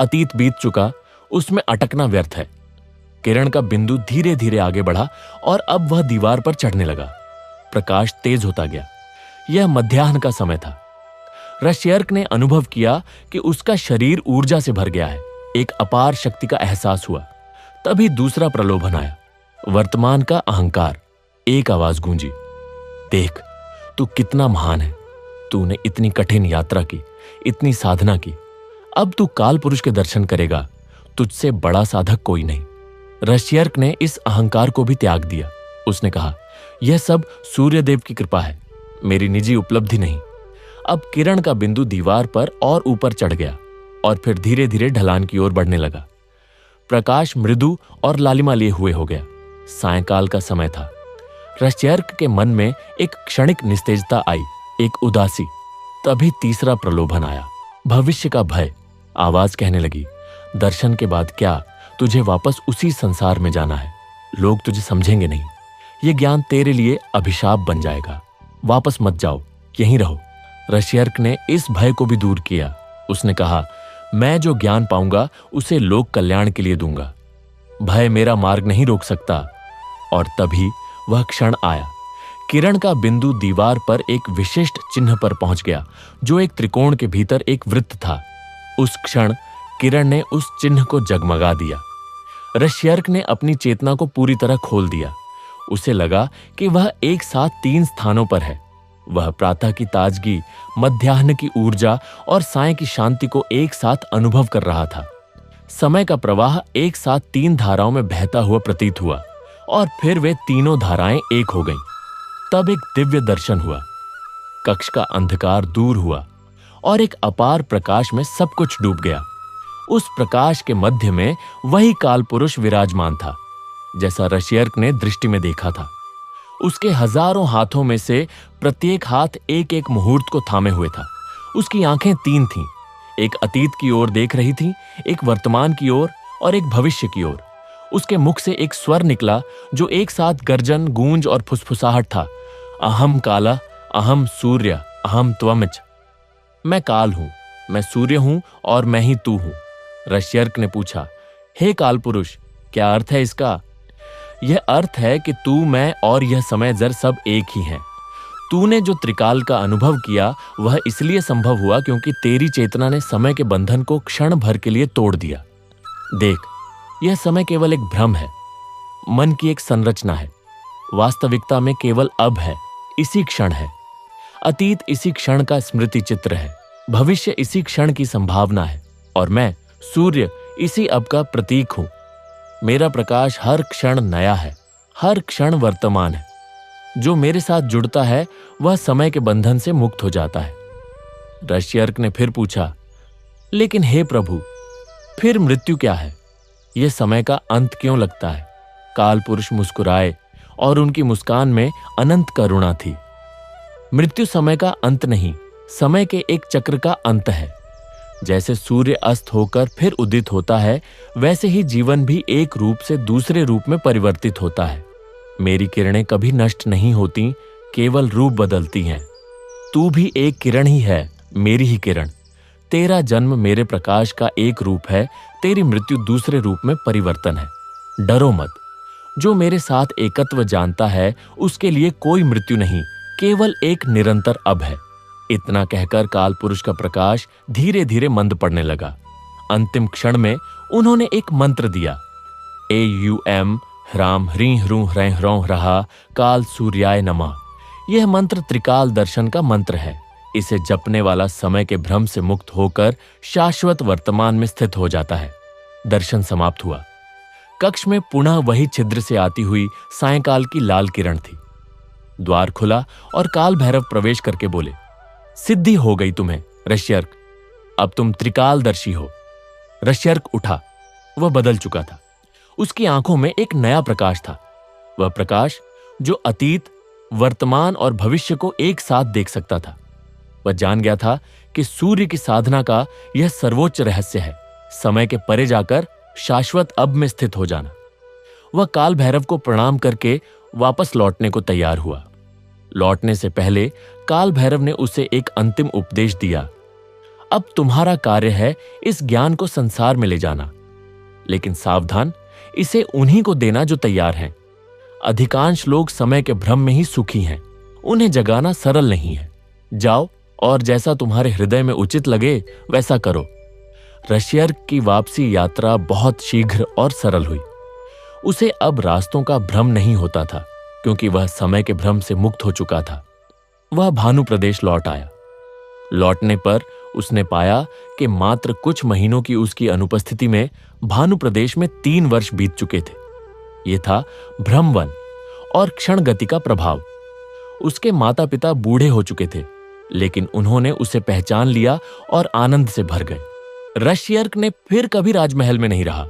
अतीत बीत चुका, उसमें अटकना व्यर्थ है। किरण का बिंदु धीरे धीरे आगे बढ़ा और अब वह दीवार पर चढ़ने लगा। प्रकाश तेज होता गया। यह मध्याह्न का समय था। ऋष्यर्क ने अनुभव किया कि उसका शरीर ऊर्जा से भर गया है। एक अपार शक्ति का एहसास हुआ। तभी दूसरा प्रलोभन आया, वर्तमान का अहंकार। एक आवाज गूंजी, देख, तू कितना महान है। तूने इतनी कठिन यात्रा की, इतनी साधना की। अब तू काल पुरुष के दर्शन करेगा। तुझसे बड़ा साधक कोई नहीं। ऋष्यर्क ने इस अहंकार को भी त्याग दिया। उसने कहा, यह सब सूर्यदेव की कृपा है, मेरी निजी उपलब्धि नहीं। अब किरण का बिंदु दीवार पर और ऊपर चढ़ गया और फिर धीरे धीरे ढलान की ओर बढ़ने लगा। प्रकाश मृदु और लालिमा लिए हुए हो गया। सायंकाल का समय था। ऋष्यर्क के मन में एक क्षणिक निस्तेजता आई, एक उदासी। तभी तीसरा प्रलोभन आया, भविष्य का भय। आवाज कहने लगी, दर्शन के बाद क्या तुझे वापस उसी संसार में जाना है? लोग तुझे समझेंगे नहीं। यह ज्ञान तेरे लिए अभिशाप बन जाएगा। वापस मत जाओ, यहीं रहो। ऋष्यर्क ने इस भय को भी दूर किया। उसने कहा, मैं जो ज्ञान पाऊंगा उसे लोक कल्याण के लिए दूंगा। भय मेरा मार्ग नहीं रोक सकता। और तभी वह क्षण आया। किरण का बिंदु दीवार पर एक विशिष्ट चिन्ह पर पहुंच गया, जो एक त्रिकोण के भीतर एक वृत्त था। उस क्षण किरण ने उस चिन्ह को जगमगा दिया। ऋष्यर्क ने अपनी चेतना को पूरी तरह खोल दिया। उसे लगा कि वह एक साथ 3 स्थानों पर है। वह प्रातः की ताजगी, मध्याह्न की ऊर्जा और सायं की शांति को एक साथ अनुभव कर रहा था। समय का प्रवाह एक साथ 3 धाराओं में बहता हुआ प्रतीत हुआ और फिर वे तीनों धाराएं एक हो गईं। तब एक दिव्य दर्शन हुआ। कक्ष का अंधकार दूर हुआ और एक अपार प्रकाश में सब कुछ डूब गया। उस प्रकाश के मध्य में वही काल पुरुष विराजमान था, जैसा ऋष्यर्क ने दृष्टि में देखा था। उसके हजारों हाथों में से प्रत्येक हाथ एक एक मुहूर्त को थामे हुए था। उसकी आंखें 3 थीं, एक अतीत की ओर देख रही थी, एक वर्तमान की ओर और एक भविष्य की ओर। उसके मुख से एक स्वर निकला जो एक साथ गर्जन, गूंज और फुसफुसाहट था। अहम काला, अहम सूर्य, अहम त्वमिच। मैं काल हूं, मैं सूर्य हूं और मैं ही तू हूं। ऋष्यर्क ने पूछा, हे काल पुरुष, क्या अर्थ है इसका? यह अर्थ है कि तू, मैं और यह समय जर सब एक ही हैं। तूने जो त्रिकाल का अनुभव किया वह इसलिए संभव हुआ क्योंकि तेरी चेतना ने समय के बंधन को क्षण भर के लिए तोड़ दिया। देख, यह समय केवल एक भ्रम है, मन की एक संरचना है। वास्तविकता में केवल अब है, इसी क्षण है। अतीत इसी क्षण का स्मृति चित्र है, भविष्य इसी क्षण की संभावना है और मैं सूर्य इसी अब का प्रतीक हूं। मेरा प्रकाश हर क्षण नया है, हर क्षण वर्तमान है। जो मेरे साथ जुड़ता है वह समय के बंधन से मुक्त हो जाता है। ऋष्यर्क ने फिर पूछा, लेकिन हे प्रभु, फिर मृत्यु क्या है? यह समय का अंत क्यों लगता है? काल पुरुष मुस्कुराए और उनकी मुस्कान में अनंत करुणा थी। मृत्यु समय का अंत नहीं, समय के एक चक्र का अंत है। जैसे सूर्य अस्त होकर फिर उदित होता है, वैसे ही जीवन भी एक रूप से दूसरे रूप में परिवर्तित होता है। मेरी किरणें कभी नष्ट नहीं होती, केवल रूप बदलती हैं। तू भी एक किरण ही है, मेरी ही किरण। तेरा जन्म मेरे प्रकाश का एक रूप है, तेरी मृत्यु दूसरे रूप में परिवर्तन है। डरो मत। जो मेरे साथ एकत्व जानता है उसके लिए कोई मृत्यु नहीं, केवल एक निरंतर अब है। इतना कहकर काल पुरुष का प्रकाश धीरे धीरे मंद पड़ने लगा। अंतिम क्षण में उन्होंने एक मंत्र दिया, AUM ह्राम ह्रीं ह्रूं ह्रैं ह्रौं रहा काल सूर्याय नमः। यह मंत्र त्रिकाल दर्शन का मंत्र है। इसे जपने वाला समय के भ्रम से मुक्त होकर शाश्वत वर्तमान में स्थित हो जाता है। दर्शन समाप्त हुआ। कक्ष में पुनः वही छिद्र से आती हुई सायंकाल की लाल किरण थी। द्वार खुला और काल भैरव प्रवेश करके बोले, सिद्धि हो गई तुम्हें ऋष्यर्क, अब तुम त्रिकालदर्शी हो। ऋष्यर्क उठा। वह बदल चुका था। उसकी आंखों में एक नया प्रकाश था। वह प्रकाश जो अतीत, वर्तमान और भविष्य को एक साथ देख सकता था। वह जान गया था कि सूर्य की साधना का यह सर्वोच्च रहस्य है, समय के परे जाकर शाश्वत अब में स्थित हो जाना। वह काल भैरव को प्रणाम करके वापस लौटने को तैयार हुआ। लौटने से पहले काल भैरव ने उसे एक अंतिम उपदेश दिया। अब तुम्हारा कार्य है इस ज्ञान को संसार में ले जाना, लेकिन सावधान, इसे उन्हीं को देना जो तैयार हैं। अधिकांश लोग समय के भ्रम में ही सुखी हैं, उन्हें जगाना सरल नहीं है। जाओ और जैसा तुम्हारे हृदय में उचित लगे वैसा करो। ऋष्यर्क की वापसी यात्रा बहुत शीघ्र और सरल हुई। उसे अब रास्तों का भ्रम नहीं होता था। क्योंकि वह समय के भ्रम से मुक्त हो चुका था। वह भानु प्रदेश लौट आया। लौटने पर उसने पाया कि मात्र कुछ महीनों की उसकी अनुपस्थिति में भानु प्रदेश में 3 वर्ष बीत चुके थे। यह था भ्रमवन और क्षण गति का प्रभाव। उसके माता पिता बूढ़े हो चुके थे, लेकिन उन्होंने उसे पहचान लिया और आनंद से भर गए। ऋष्यर्क ने फिर कभी राजमहल में नहीं रहा।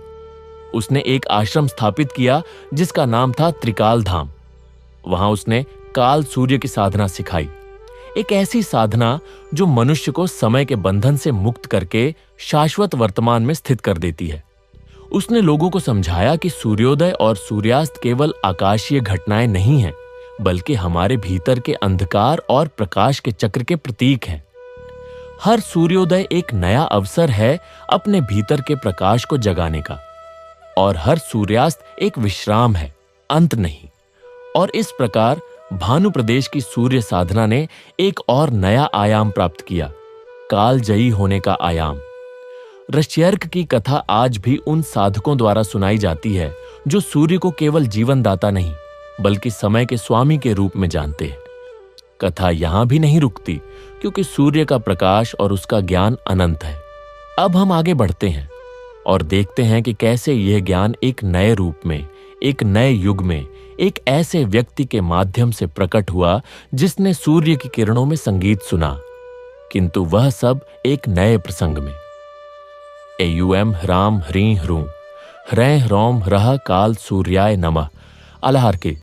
उसने एक आश्रम स्थापित किया जिसका नाम था त्रिकाल धाम। वहां उसने काल सूर्य की साधना सिखाई, एक ऐसी साधना जो मनुष्य को समय के बंधन से मुक्त करके शाश्वत वर्तमान में स्थित कर देती है। उसने लोगों को समझाया कि सूर्योदय और सूर्यास्त केवल आकाशीय घटनाएं नहीं हैं, बल्कि हमारे भीतर के अंधकार और प्रकाश के चक्र के प्रतीक हैं। हर सूर्योदय एक नया अवसर है अपने भीतर के प्रकाश को जगाने का, और हर सूर्यास्त एक विश्राम है, अंत नहीं। और इस प्रकार भानु प्रदेश की सूर्य साधना ने एक और नया आयाम प्राप्त किया, कालजयी होने का आयाम। ऋष्यर्क की कथा आज भी उन साधकों द्वारा सुनाई जाती है जो सूर्य को केवल जीवनदाता नहीं, बल्कि समय के स्वामी के रूप में जानते हैं। कथा यहां भी नहीं रुकती, क्योंकि सूर्य का प्रकाश और उसका ज्ञान अनंत है। अब हम आगे बढ़ते हैं और देखते हैं कि कैसे यह ज्ञान एक नए रूप में, एक नए युग में, एक ऐसे व्यक्ति के माध्यम से प्रकट हुआ जिसने सूर्य की किरणों में संगीत सुना, किंतु वह सब एक नए प्रसंग में। एयुएम ह्राम ह्रीं ह्रूं ह्रैं ह्रौं ह्रः काल सूर्याय नमः। अलहर की